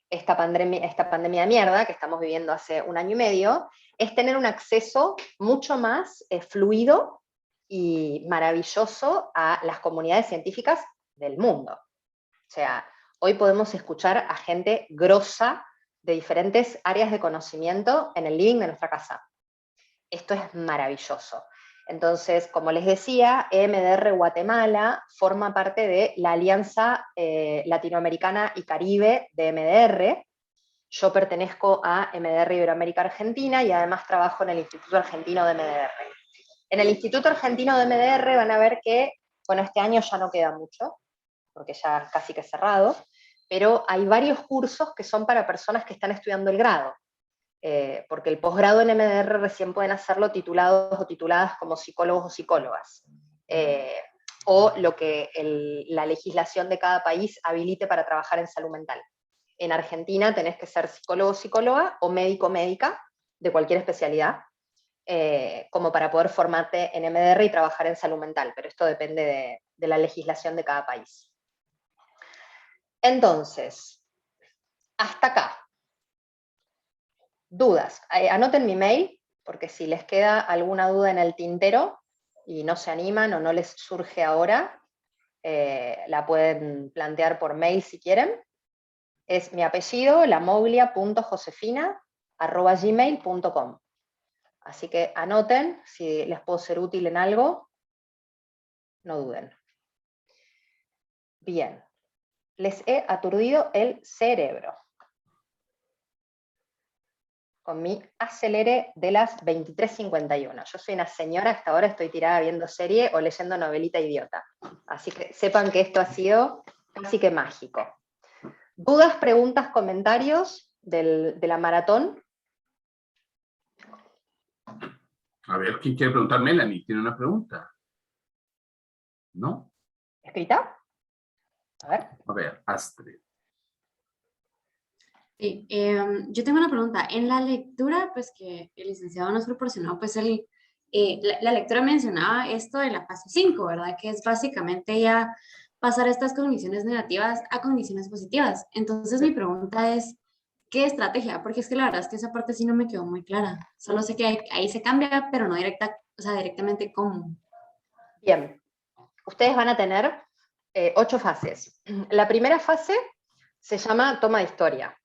[SPEAKER 2] esta pandemia de mierda que estamos viviendo hace 1 año y medio, es tener un acceso mucho más fluido y maravilloso a las comunidades científicas del mundo. O sea, hoy podemos escuchar a gente grosa de diferentes áreas de conocimiento en el living de nuestra casa. Esto es maravilloso. Entonces, como les decía, EMDR Guatemala forma parte de la Alianza Latinoamericana y Caribe de EMDR. Yo pertenezco a EMDR Iberoamérica Argentina y además trabajo en el Instituto Argentino de EMDR. En el Instituto Argentino de EMDR van a ver que, bueno, este año ya no queda mucho, porque ya casi que cerrado, pero hay varios cursos que son para personas que están estudiando el grado. porque el posgrado en MDR recién pueden hacerlo titulados o tituladas como psicólogos o psicólogas, o lo que la legislación de cada país habilite para trabajar en salud mental. En Argentina tenés que ser psicólogo o psicóloga, o médico o médica, de cualquier especialidad, como para poder formarte en MDR y trabajar en salud mental, pero esto depende de la legislación de cada país. Entonces, hasta acá. Dudas. Anoten mi mail, porque si les queda alguna duda en el tintero y no se animan o no les surge ahora, la pueden plantear por mail si quieren. Es mi apellido, lamoglia.josefina@gmail.com. Así que anoten, si les puedo ser útil en algo, no duden. Bien, les he aturdido el cerebro con mi acelere de las 23:51. Yo soy una señora, hasta ahora estoy tirada viendo serie o leyendo novelita idiota. Así que sepan que esto ha sido casi que mágico. ¿Dudas, preguntas, comentarios de la maratón?
[SPEAKER 1] A ver, ¿quién quiere preguntar? Melanie, ¿tiene una pregunta? ¿No?
[SPEAKER 2] ¿Escrita?
[SPEAKER 1] A ver, Astrid.
[SPEAKER 3] Sí, yo tengo una pregunta. En la lectura, pues que el licenciado nos proporcionó, pues la lectura mencionaba esto de la fase 5, ¿verdad? Que es básicamente ya pasar estas cogniciones negativas a cogniciones positivas. Entonces mi pregunta es, ¿qué estrategia? Porque es que la verdad es que esa parte sí no me quedó muy clara. Solo sé que ahí se cambia, pero no directamente cómo.
[SPEAKER 2] Bien, ustedes van a tener 8 fases. La primera fase se llama toma de historia.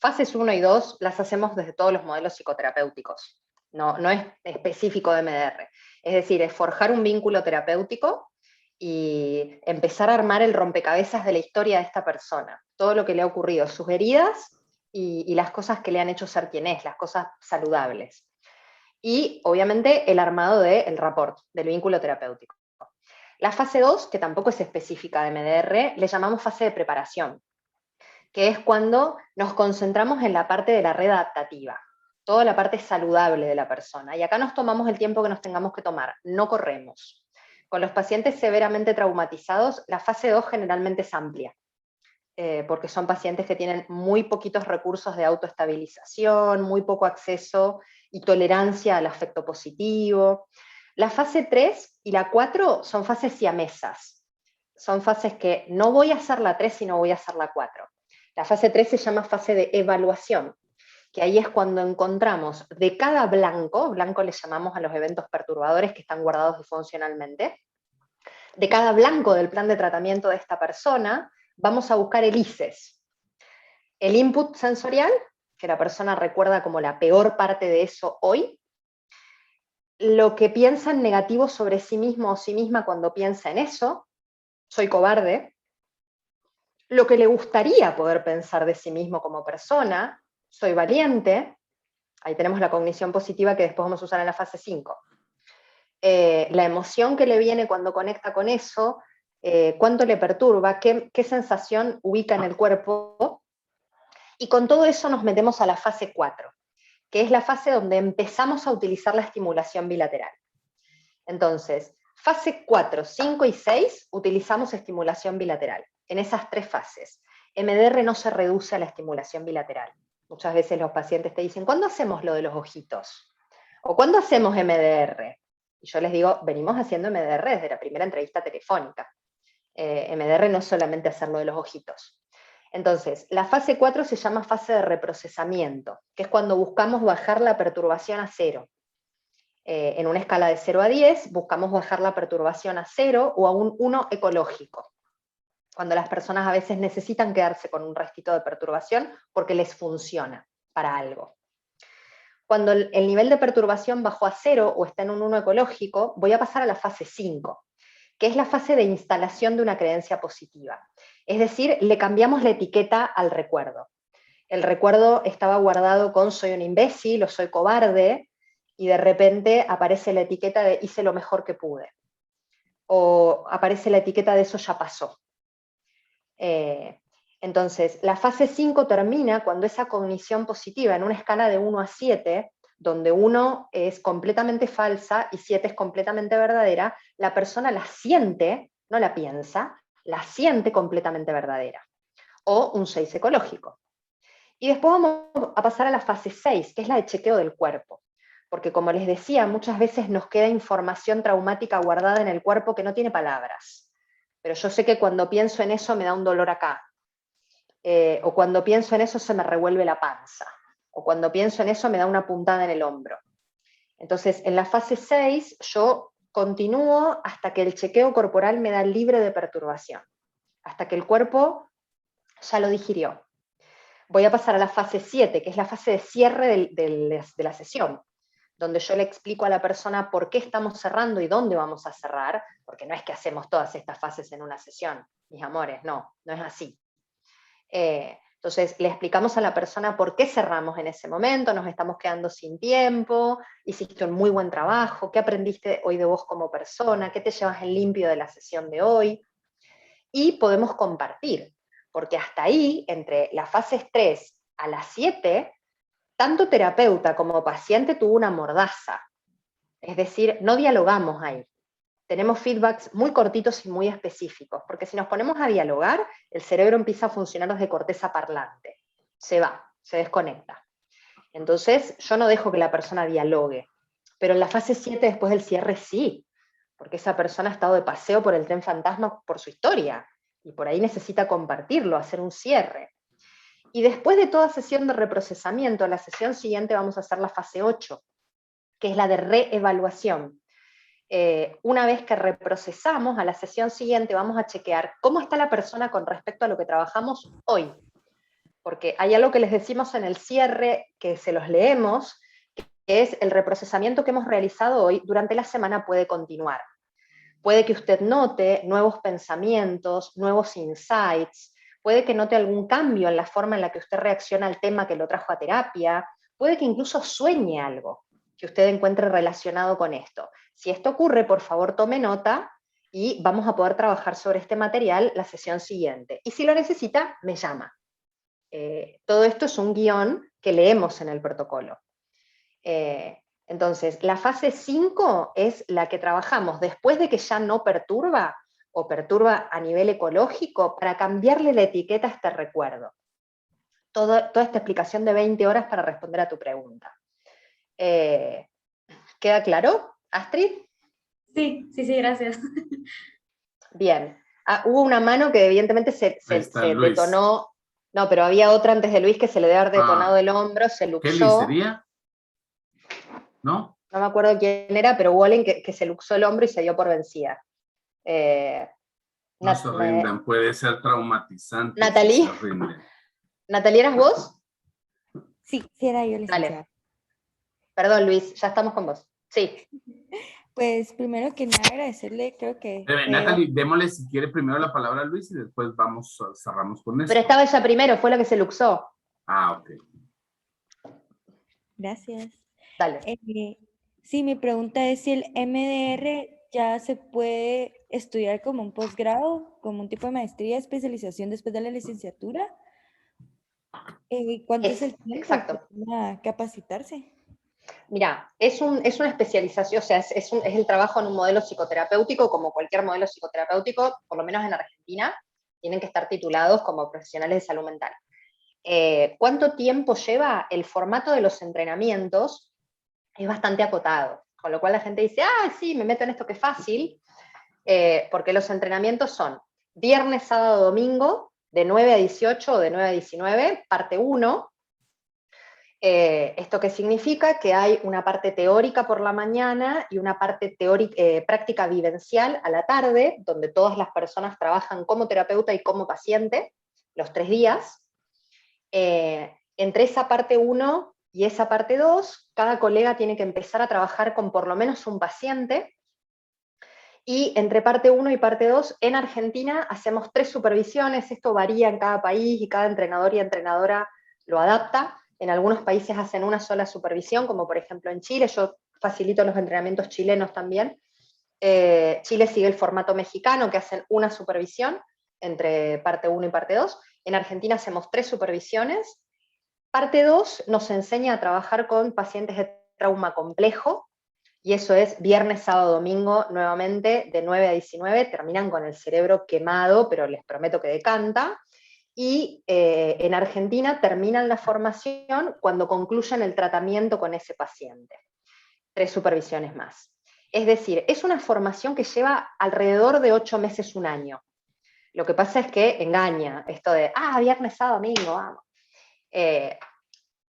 [SPEAKER 2] Fases 1 y 2 las hacemos desde todos los modelos psicoterapéuticos. No es específico de MDR. Es decir, es forjar un vínculo terapéutico y empezar a armar el rompecabezas de la historia de esta persona. Todo lo que le ha ocurrido, sus heridas y las cosas que le han hecho ser quien es, las cosas saludables. Y obviamente el armado del rapport, del vínculo terapéutico. La fase 2, que tampoco es específica de MDR, le llamamos fase de preparación, que es cuando nos concentramos en la parte de la red adaptativa, toda la parte saludable de la persona. Y acá nos tomamos el tiempo que nos tengamos que tomar, no corremos. Con los pacientes severamente traumatizados, la fase 2 generalmente es amplia, porque son pacientes que tienen muy poquitos recursos de autoestabilización, muy poco acceso y tolerancia al afecto positivo. La fase 3 y la 4 son fases siamesas. Son fases que no voy a hacer la 3, sino voy a hacer la 4. La fase 3 se llama fase de evaluación, que ahí es cuando encontramos de cada blanco le llamamos a los eventos perturbadores que están guardados disfuncionalmente, de cada blanco del plan de tratamiento de esta persona, vamos a buscar el ICES. El input sensorial, que la persona recuerda como la peor parte de eso hoy, lo que piensa en negativo sobre sí mismo o sí misma cuando piensa en eso, soy cobarde, lo que le gustaría poder pensar de sí mismo como persona, soy valiente, ahí tenemos la cognición positiva que después vamos a usar en la fase 5. La emoción que le viene cuando conecta con eso, cuánto le perturba, qué sensación ubica en el cuerpo, y con todo eso nos metemos a la fase 4, que es la fase donde empezamos a utilizar la estimulación bilateral. Entonces, fase 4, 5 y 6 utilizamos estimulación bilateral. En esas 3 fases. MDR no se reduce a la estimulación bilateral. Muchas veces los pacientes te dicen, ¿cuándo hacemos lo de los ojitos? ¿O cuándo hacemos MDR? Y yo les digo, venimos haciendo MDR desde la primera entrevista telefónica. MDR no es solamente hacer lo de los ojitos. Entonces, la fase 4 se llama fase de reprocesamiento, que es cuando buscamos bajar la perturbación a 0. En una escala de 0 a 10, buscamos bajar la perturbación a 0 o a un 1 ecológico, cuando las personas a veces necesitan quedarse con un restito de perturbación porque les funciona para algo. Cuando el nivel de perturbación bajó a 0 o está en un 1 ecológico, voy a pasar a la fase 5, que es la fase de instalación de una creencia positiva. Es decir, le cambiamos la etiqueta al recuerdo. El recuerdo estaba guardado con soy un imbécil o soy cobarde, y de repente aparece la etiqueta de hice lo mejor que pude. O aparece la etiqueta de eso ya pasó. Entonces, la fase 5 termina cuando esa cognición positiva, en una escala de 1 a 7, donde 1 es completamente falsa y 7 es completamente verdadera, la persona la siente, no la piensa, la siente completamente verdadera. O un 6 ecológico. Y después vamos a pasar a la fase 6, que es la de chequeo del cuerpo. Porque como les decía, muchas veces nos queda información traumática guardada en el cuerpo que no tiene palabras. Pero yo sé que cuando pienso en eso me da un dolor acá. O cuando pienso en eso se me revuelve la panza. O cuando pienso en eso me da una puntada en el hombro. Entonces, en la fase 6 yo continúo hasta que el chequeo corporal me da libre de perturbación. Hasta que el cuerpo ya lo digirió. Voy a pasar a la fase 7, que es la fase de cierre de la sesión, donde yo le explico a la persona por qué estamos cerrando y dónde vamos a cerrar, porque no es que hacemos todas estas fases en una sesión, mis amores, no es así. Entonces le explicamos a la persona por qué cerramos en ese momento, nos estamos quedando sin tiempo, hiciste un muy buen trabajo, qué aprendiste hoy de vos como persona, qué te llevas en limpio de la sesión de hoy, y podemos compartir. Porque hasta ahí, entre las fases 3 a las 7, tanto terapeuta como paciente tuvo una mordaza. Es decir, no dialogamos ahí. Tenemos feedbacks muy cortitos y muy específicos, porque si nos ponemos a dialogar, el cerebro empieza a funcionar desde corteza parlante. Se va, se desconecta. Entonces, yo no dejo que la persona dialogue. Pero en la fase 7, después del cierre, sí. Porque esa persona ha estado de paseo por el tren fantasma por su historia. Y por ahí necesita compartirlo, hacer un cierre. Y después de toda sesión de reprocesamiento, la sesión siguiente vamos a hacer la fase 8, que es la de reevaluación. Una vez que reprocesamos, a la sesión siguiente vamos a chequear cómo está la persona con respecto a lo que trabajamos hoy. Porque hay algo que les decimos en el cierre, que se los leemos, que es el reprocesamiento que hemos realizado hoy durante la semana puede continuar. Puede que usted note nuevos pensamientos, nuevos insights, puede que note algún cambio en la forma en la que usted reacciona al tema que lo trajo a terapia, puede que incluso sueñe algo que usted encuentre relacionado con esto. Si esto ocurre, por favor tome nota y vamos a poder trabajar sobre este material la sesión siguiente. Y si lo necesita, me llama. Todo esto es un guión que leemos en el protocolo. Entonces, la fase 5 es la que trabajamos después de que ya no perturba, o perturba a nivel ecológico, para cambiarle la etiqueta a este recuerdo. Toda esta explicación de 20 horas para responder a tu pregunta. ¿Queda claro, Astrid?
[SPEAKER 3] Sí, gracias.
[SPEAKER 2] Bien. Hubo una mano que evidentemente se detonó. No, pero había otra antes de Luis que se le debe haber detonado el hombro, se luxó.
[SPEAKER 1] ¿Qué Luis sería? ¿No?
[SPEAKER 2] No me acuerdo quién era, pero hubo alguien que se luxó el hombro y se dio por vencida.
[SPEAKER 1] No se rindan, puede ser traumatizante.
[SPEAKER 2] Natalie.
[SPEAKER 1] Si se rinden.
[SPEAKER 2] Natalie, ¿eras vos?
[SPEAKER 5] Sí, era yo, licenciada.
[SPEAKER 2] Dale. Perdón, Luis, ya estamos con vos. Sí.
[SPEAKER 5] Pues primero que nada agradecerle, creo que...
[SPEAKER 1] Natalie, démosle si quiere primero la palabra a Luis y después cerramos con eso.
[SPEAKER 2] Pero estaba ella primero, fue la que se luxó.
[SPEAKER 1] Ah, ok.
[SPEAKER 5] Gracias.
[SPEAKER 2] Dale.
[SPEAKER 5] Sí, mi pregunta es si el MDR ya se puede estudiar como un posgrado, como un tipo de maestría, especialización después de la licenciatura. ¿Cuánto es el tiempo para capacitarse?
[SPEAKER 2] Mira, es una especialización, o sea, es el trabajo en un modelo psicoterapéutico, como cualquier modelo psicoterapéutico, por lo menos en Argentina, tienen que estar titulados como profesionales de salud mental. ¿Cuánto tiempo lleva? El formato de los entrenamientos es bastante acotado, con lo cual la gente dice, sí, me meto en esto que es fácil, porque los entrenamientos son viernes, sábado, domingo, de 9 a 18 o de 9 a 19, parte 1. ¿Esto qué significa? Que hay una parte teórica por la mañana y una parte práctica vivencial a la tarde, donde todas las personas trabajan como terapeuta y como paciente, los 3 días. Entre esa parte 1 y esa parte 2, cada colega tiene que empezar a trabajar con por lo menos un paciente, y entre parte 1 y parte 2, en Argentina hacemos 3 supervisiones, esto varía en cada país y cada entrenador y entrenadora lo adapta. En algunos países hacen una sola supervisión, como por ejemplo en Chile, yo facilito los entrenamientos chilenos también. Chile sigue el formato mexicano, que hacen una supervisión entre parte 1 y parte 2, En Argentina hacemos 3 supervisiones. Parte 2 nos enseña a trabajar con pacientes de trauma complejo, y eso es viernes, sábado, domingo, nuevamente, de 9 a 19, terminan con el cerebro quemado, pero les prometo que decanta. Y en Argentina terminan la formación cuando concluyen el tratamiento con ese paciente. 3 supervisiones más. Es decir, es una formación que lleva alrededor de 8 meses, un año. Lo que pasa es que engaña, esto de, viernes, sábado, domingo, vamos.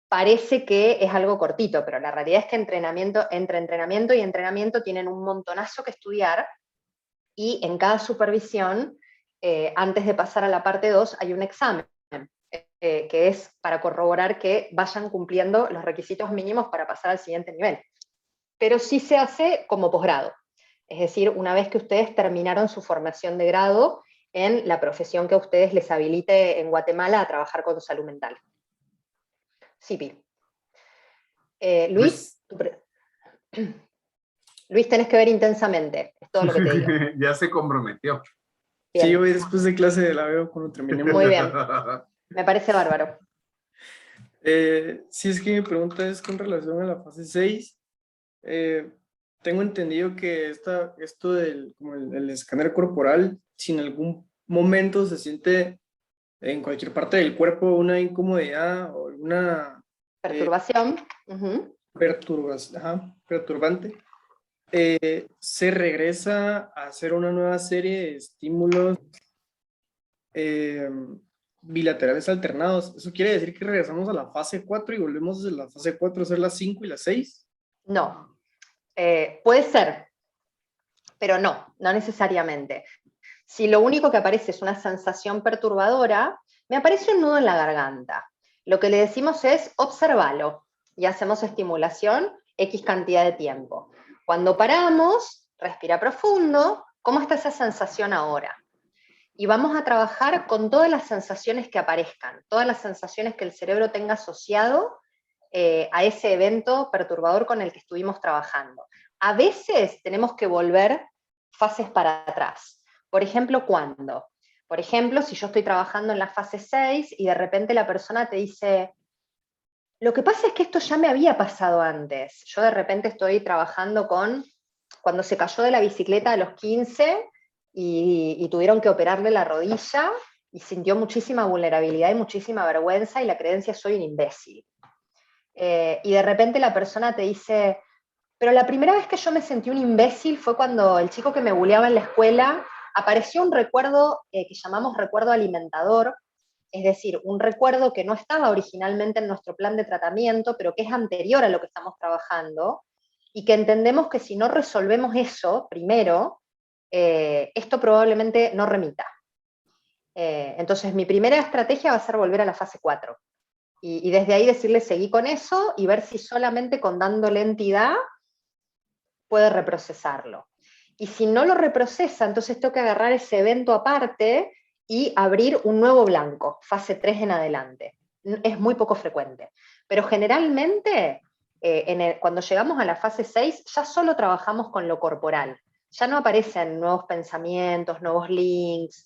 [SPEAKER 2] Parece que es algo cortito, pero la realidad es que entre entrenamiento y entrenamiento tienen un montonazo que estudiar, y en cada supervisión, antes de pasar a la parte 2, hay un examen, que es para corroborar que vayan cumpliendo los requisitos mínimos para pasar al siguiente nivel. Pero sí se hace como posgrado, es decir, una vez que ustedes terminaron su formación de grado en la profesión que a ustedes les habilite en Guatemala a trabajar con salud mental. Sí, Pi. Luis, Luis, tenés que ver Intensamente, es todo lo que te digo.
[SPEAKER 1] Ya se comprometió.
[SPEAKER 2] Bien.
[SPEAKER 6] Sí, hoy después de clase la veo cuando terminemos.
[SPEAKER 2] Muy bien, me parece bárbaro.
[SPEAKER 6] Sí, es que mi pregunta es con relación a la fase 6. Tengo entendido que esto del como el escáner corporal, si en algún momento se siente en cualquier parte del cuerpo una incomodidad o alguna
[SPEAKER 2] Perturbación.
[SPEAKER 6] perturbante, se regresa a hacer una nueva serie de estímulos bilaterales alternados. ¿Eso quiere decir que regresamos a la fase 4 y volvemos desde la fase 4 a hacer las 5 y las 6?
[SPEAKER 2] No, puede ser, pero no necesariamente. Si lo único que aparece es una sensación perturbadora, me aparece un nudo en la garganta. Lo que le decimos es, observalo, y hacemos estimulación X cantidad de tiempo. Cuando paramos, respira profundo, ¿cómo está esa sensación ahora? Y vamos a trabajar con todas las sensaciones que aparezcan, todas las sensaciones que el cerebro tenga asociado a ese evento perturbador con el que estuvimos trabajando. A veces tenemos que volver fases para atrás. Por ejemplo, ¿cuándo? Por ejemplo, si yo estoy trabajando en la fase 6 y de repente la persona te dice, lo que pasa es que esto ya me había pasado antes. Yo de repente estoy trabajando cuando se cayó de la bicicleta a los 15 y tuvieron que operarle la rodilla y sintió muchísima vulnerabilidad y muchísima vergüenza y la creencia soy un imbécil. Y de repente la persona te dice, pero la primera vez que yo me sentí un imbécil fue cuando el chico que me buleaba en la escuela apareció un recuerdo que llamamos recuerdo alimentador, es decir, un recuerdo que no estaba originalmente en nuestro plan de tratamiento, pero que es anterior a lo que estamos trabajando, y que entendemos que si no resolvemos eso primero, esto probablemente no remita. Entonces mi primera estrategia va a ser volver a la fase 4. Y desde ahí decirle seguí con eso y ver si solamente con dándole entidad puede reprocesarlo. Y si no lo reprocesa, entonces tengo que agarrar ese evento aparte y abrir un nuevo blanco, fase 3 en adelante. Es muy poco frecuente. Pero generalmente, cuando llegamos a la fase 6, ya solo trabajamos con lo corporal. Ya no aparecen nuevos pensamientos, nuevos links.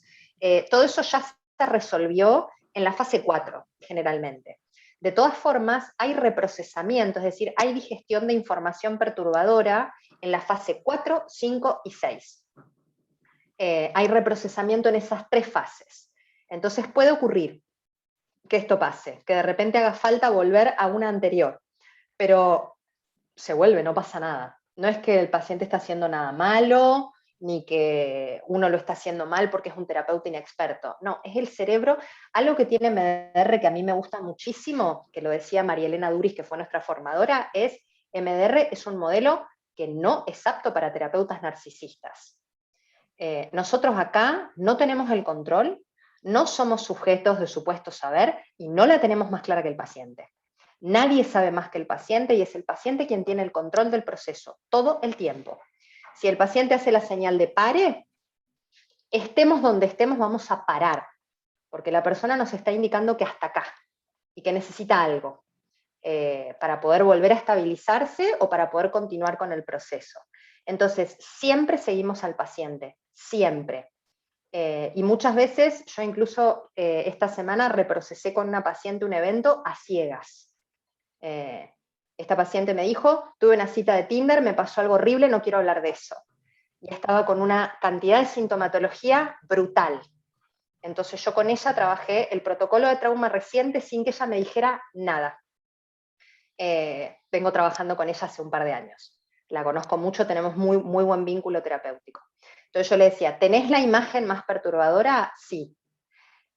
[SPEAKER 2] Todo eso ya se resolvió en la fase 4, generalmente. De todas formas, hay reprocesamiento, es decir, hay digestión de información perturbadora en la fase 4, 5 y 6. Hay reprocesamiento en esas 3 fases. Entonces puede ocurrir que esto pase, que de repente haga falta volver a una anterior, pero se vuelve, no pasa nada. No es que el paciente está haciendo nada malo, ni que uno lo está haciendo mal porque es un terapeuta inexperto. No, es el cerebro. Algo que tiene MDR que a mí me gusta muchísimo, que lo decía María Elena Duris, que fue nuestra formadora, es MDR es un modelo que no es apto para terapeutas narcisistas. Nosotros acá no tenemos el control, no somos sujetos de supuesto saber y no la tenemos más clara que el paciente. Nadie sabe más que el paciente y es el paciente quien tiene el control del proceso todo el tiempo. Si el paciente hace la señal de pare, estemos donde estemos, vamos a parar, porque la persona nos está indicando que hasta acá y que necesita algo para poder volver a estabilizarse o para poder continuar con el proceso. Entonces, siempre seguimos al paciente, siempre. Y muchas veces, yo incluso esta semana reprocesé con una paciente un evento a ciegas. Esta paciente me dijo, tuve una cita de Tinder, me pasó algo horrible, no quiero hablar de eso. Y estaba con una cantidad de sintomatología brutal. Entonces yo con ella trabajé el protocolo de trauma reciente sin que ella me dijera nada. Vengo trabajando con ella hace un par de años. La conozco mucho, tenemos muy buen vínculo terapéutico. Entonces yo le decía, ¿tenés la imagen más perturbadora? Sí.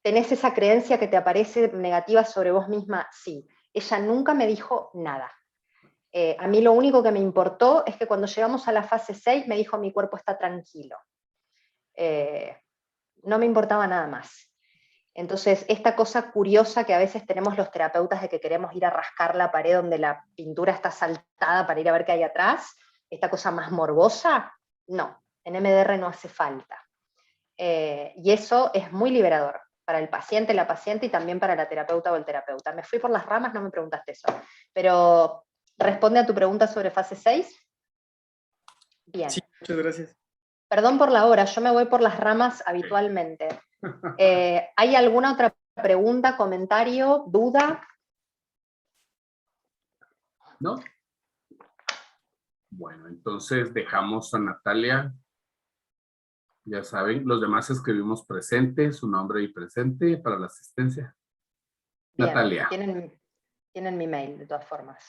[SPEAKER 2] ¿Tenés esa creencia que te aparece negativa sobre vos misma? Sí. Ella nunca me dijo nada. A mí lo único que me importó es que cuando llegamos a la fase 6 me dijo, mi cuerpo está tranquilo. No me importaba nada más. Entonces, esta cosa curiosa que a veces tenemos los terapeutas de que queremos ir a rascar la pared donde la pintura está saltada para ir a ver qué hay atrás, esta cosa más morbosa, no, en MDR no hace falta. Y eso es muy liberador para el paciente, la paciente y también para la terapeuta o el terapeuta. Me fui por las ramas, no me preguntaste eso, pero ¿responde a tu pregunta sobre fase 6? Bien.
[SPEAKER 6] Sí, muchas gracias.
[SPEAKER 2] Perdón por la hora, yo me voy por las ramas habitualmente. ¿Hay alguna otra pregunta, comentario, duda?
[SPEAKER 1] ¿No? Bueno, entonces dejamos a Natalia. Ya saben, los demás escribimos presente, su nombre y presente para la asistencia.
[SPEAKER 2] Bien,
[SPEAKER 1] Natalia.
[SPEAKER 2] Tienen mi mail, de todas formas.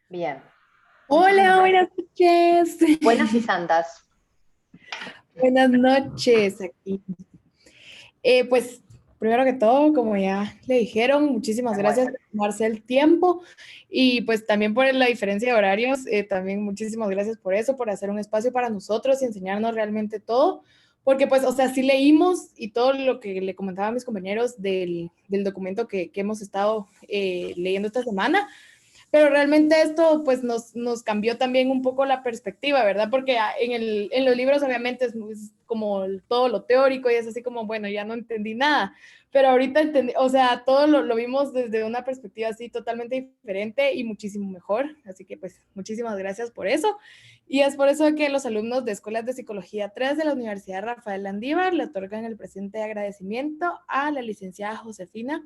[SPEAKER 2] Bien.
[SPEAKER 7] Hola, buenas noches.
[SPEAKER 2] Buenas y santas.
[SPEAKER 7] Buenas noches aquí. Pues, primero que todo, como ya le dijeron, muchísimas gracias por tomarse el tiempo y pues también por la diferencia de horarios, también muchísimas gracias por eso, por hacer un espacio para nosotros y enseñarnos realmente todo, porque pues, o sea, sí leímos y todo lo que le comentaba a mis compañeros del documento que hemos estado leyendo esta semana. Pero realmente esto pues nos cambió también un poco la perspectiva, ¿verdad? Porque en los libros obviamente es como todo lo teórico y es así como, bueno, ya no entendí nada, pero ahorita entendí, o sea, todo lo vimos desde una perspectiva así totalmente diferente y muchísimo mejor, así que pues muchísimas gracias por eso. Y es por eso que los alumnos de Escuelas de Psicología 3 de la Universidad Rafael Landívar le otorgan el presente agradecimiento a la licenciada Josefina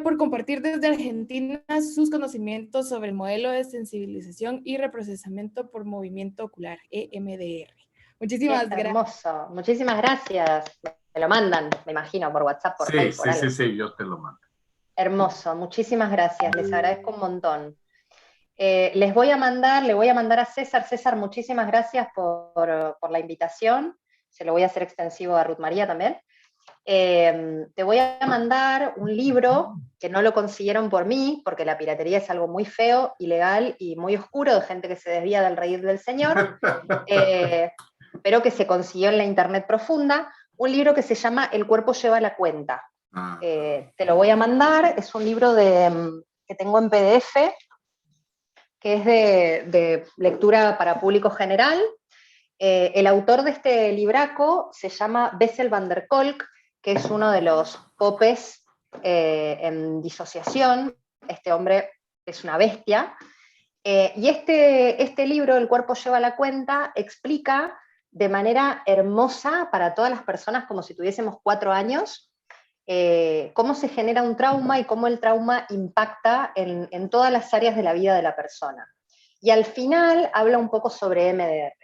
[SPEAKER 7] por compartir desde Argentina sus conocimientos sobre el modelo de sensibilización y reprocesamiento por movimiento ocular, EMDR. Muchísimas gracias.
[SPEAKER 2] Hermoso, muchísimas gracias. Me lo mandan, me imagino, por WhatsApp, por Facebook.
[SPEAKER 1] Sí, yo te lo mando.
[SPEAKER 2] Hermoso, muchísimas gracias, les agradezco un montón. Le voy a mandar a César. César, muchísimas gracias por la invitación. Se lo voy a hacer extensivo a Ruth María también. Te voy a mandar un libro que no lo consiguieron por mí, porque la piratería es algo muy feo, ilegal y muy oscuro, de gente que se desvía del reír del Señor, pero que se consiguió en la internet profunda, un libro que se llama El cuerpo lleva la cuenta. Te lo voy a mandar, es un libro que tengo en PDF, que es de lectura para público general. El autor de este libraco se llama Bessel van der Kolk, que es uno de los popes en disociación. Este hombre es una bestia. Y este libro, El cuerpo lleva la cuenta, explica de manera hermosa para todas las personas, como si tuviésemos 4 años, cómo se genera un trauma y cómo el trauma impacta en todas las áreas de la vida de la persona. Y al final habla un poco sobre MDR.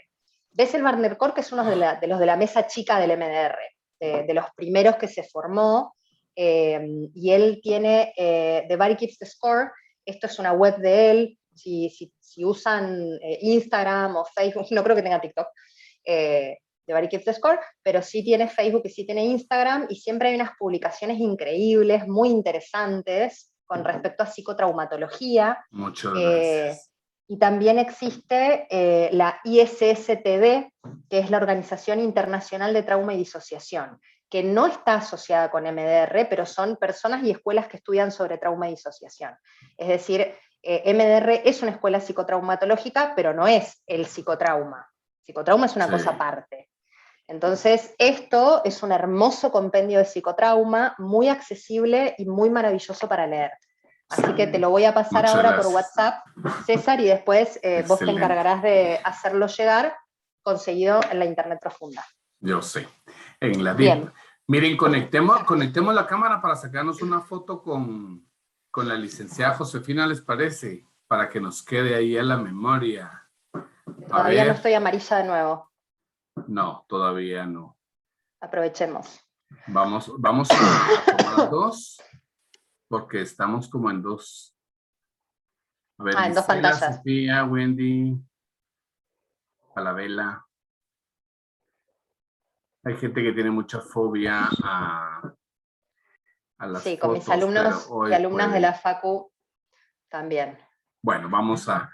[SPEAKER 2] Bessel van der Kolk es uno de los de la mesa chica del MDR, de los primeros que se formó, y él tiene The Body Keeps the Score. Esto es una web de él. Si usan Instagram o Facebook, no creo que tenga TikTok, The Body Keeps the Score, pero sí tiene Facebook y sí tiene Instagram, y siempre hay unas publicaciones increíbles, muy interesantes, con respecto a psicotraumatología.
[SPEAKER 1] Muchas gracias.
[SPEAKER 2] Y también existe la ISSTD, que es la Organización Internacional de Trauma y Disociación, que no está asociada con MDR, pero son personas y escuelas que estudian sobre trauma y disociación. Es decir, MDR es una escuela psicotraumatológica, pero no es el psicotrauma. Psicotrauma es una cosa aparte. Entonces, esto es un hermoso compendio de psicotrauma, muy accesible y muy maravilloso para leer. Así que te lo voy a pasar
[SPEAKER 1] Muchas
[SPEAKER 2] ahora
[SPEAKER 1] gracias.
[SPEAKER 2] por WhatsApp, César, y después vos te encargarás de hacerlo llegar conseguido en la internet profunda.
[SPEAKER 1] Yo sé, en la
[SPEAKER 2] Bien.
[SPEAKER 1] deep. Miren, conectemos la cámara para sacarnos una foto con la licenciada Josefina, ¿les parece? Para que nos quede ahí en la memoria.
[SPEAKER 2] Todavía no estoy amarilla de nuevo.
[SPEAKER 1] No, todavía no.
[SPEAKER 2] Aprovechemos.
[SPEAKER 1] Vamos a tomar dos, porque estamos como en dos. A ver,
[SPEAKER 2] en dos
[SPEAKER 1] Gisela,
[SPEAKER 2] pantallas.
[SPEAKER 1] Sofía, Wendy, Falabella. Hay gente que tiene mucha fobia a las
[SPEAKER 2] Sí, con mis
[SPEAKER 1] fotos,
[SPEAKER 2] alumnos
[SPEAKER 1] pero hoy
[SPEAKER 2] y alumnas de
[SPEAKER 1] puede.
[SPEAKER 2] la Facu también.
[SPEAKER 1] Bueno, vamos a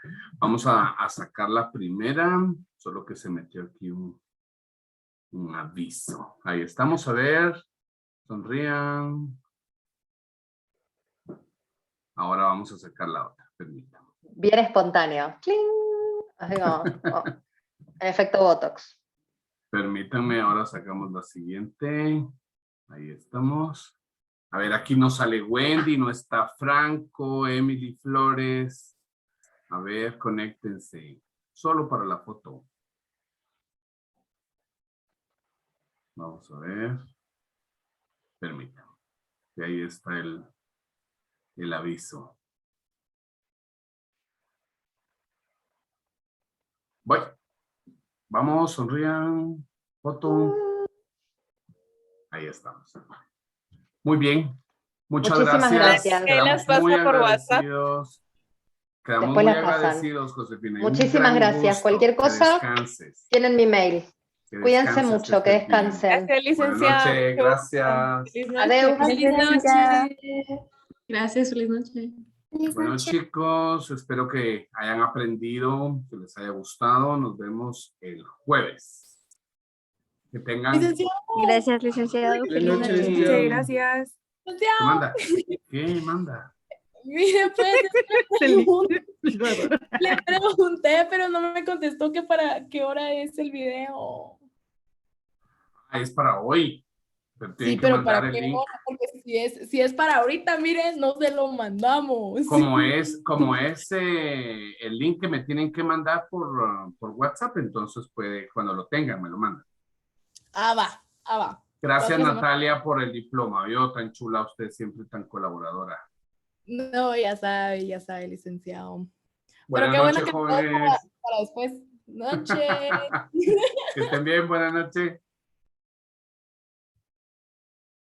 [SPEAKER 1] sacar la primera, solo que se metió aquí un aviso. Ahí estamos, a ver, sonrían. Ahora vamos a sacar la otra, permítanme.
[SPEAKER 2] Bien espontáneo. ¡Cling! Así como, en efecto Botox.
[SPEAKER 1] Permítanme, ahora sacamos la siguiente. Ahí estamos. A ver, aquí no sale Wendy, no está Franco, Emily Flores. A ver, conéctense. Solo para la foto. Vamos a ver. Permítanme. Y ahí está el aviso. Voy. Vamos, sonrían. Foto. Ahí estamos. Muy bien. Muchas
[SPEAKER 2] Muchísimas
[SPEAKER 1] gracias.
[SPEAKER 2] gracias.
[SPEAKER 1] Quedamos muy agradecidos. Quedamos
[SPEAKER 2] Después
[SPEAKER 1] muy
[SPEAKER 2] las pasan.
[SPEAKER 1] agradecidos, Josefina. Y un
[SPEAKER 2] Muchísimas
[SPEAKER 1] gran
[SPEAKER 2] gracias.
[SPEAKER 1] gusto.
[SPEAKER 2] Cualquier
[SPEAKER 1] Que
[SPEAKER 2] cosa,
[SPEAKER 1] descanses.
[SPEAKER 2] tienen mi mail.
[SPEAKER 1] Que
[SPEAKER 2] Cuídense
[SPEAKER 1] descanses,
[SPEAKER 2] mucho, que
[SPEAKER 1] estés bien.
[SPEAKER 2] descansen.
[SPEAKER 7] Gracias, licenciada.
[SPEAKER 1] Buenas noches, gracias.
[SPEAKER 7] Feliz noche.
[SPEAKER 2] Adiós.
[SPEAKER 3] Feliz
[SPEAKER 5] licenciada.
[SPEAKER 3] noche. Gracias, feliz noche.
[SPEAKER 1] Bueno, chicos, espero que hayan aprendido, que les haya gustado. Nos vemos el jueves. Que tengan...
[SPEAKER 7] Licenciada.
[SPEAKER 5] Gracias, licenciado.
[SPEAKER 6] Buenas
[SPEAKER 5] Feliz
[SPEAKER 6] noches,
[SPEAKER 5] noche.
[SPEAKER 6] licenciado.
[SPEAKER 7] Gracias.
[SPEAKER 1] ¿Qué manda? ¿Qué manda?
[SPEAKER 7] Mire, pues, le pregunté, pero no me contestó que para qué hora es el video.
[SPEAKER 1] Ah, es para hoy. Pero tienen
[SPEAKER 7] Sí,
[SPEAKER 1] que
[SPEAKER 7] pero
[SPEAKER 1] mandar
[SPEAKER 7] para
[SPEAKER 1] el
[SPEAKER 7] qué
[SPEAKER 1] link.
[SPEAKER 7] hora, porque si es para ahorita, miren, no se lo mandamos.
[SPEAKER 1] Como es el link que me tienen que mandar por WhatsApp, entonces puede, cuando lo tengan, me lo mandan.
[SPEAKER 7] Va.
[SPEAKER 1] Gracias,
[SPEAKER 7] La otra semana.
[SPEAKER 1] Natalia, por el diploma. Vio tan chula usted, siempre tan colaboradora.
[SPEAKER 7] No, ya sabe, licenciado.
[SPEAKER 1] Buenas
[SPEAKER 7] Pero qué bueno
[SPEAKER 1] noches,
[SPEAKER 7] que
[SPEAKER 1] jóvenes.
[SPEAKER 7] para después. Noche.
[SPEAKER 1] Que estén bien, buenas noches.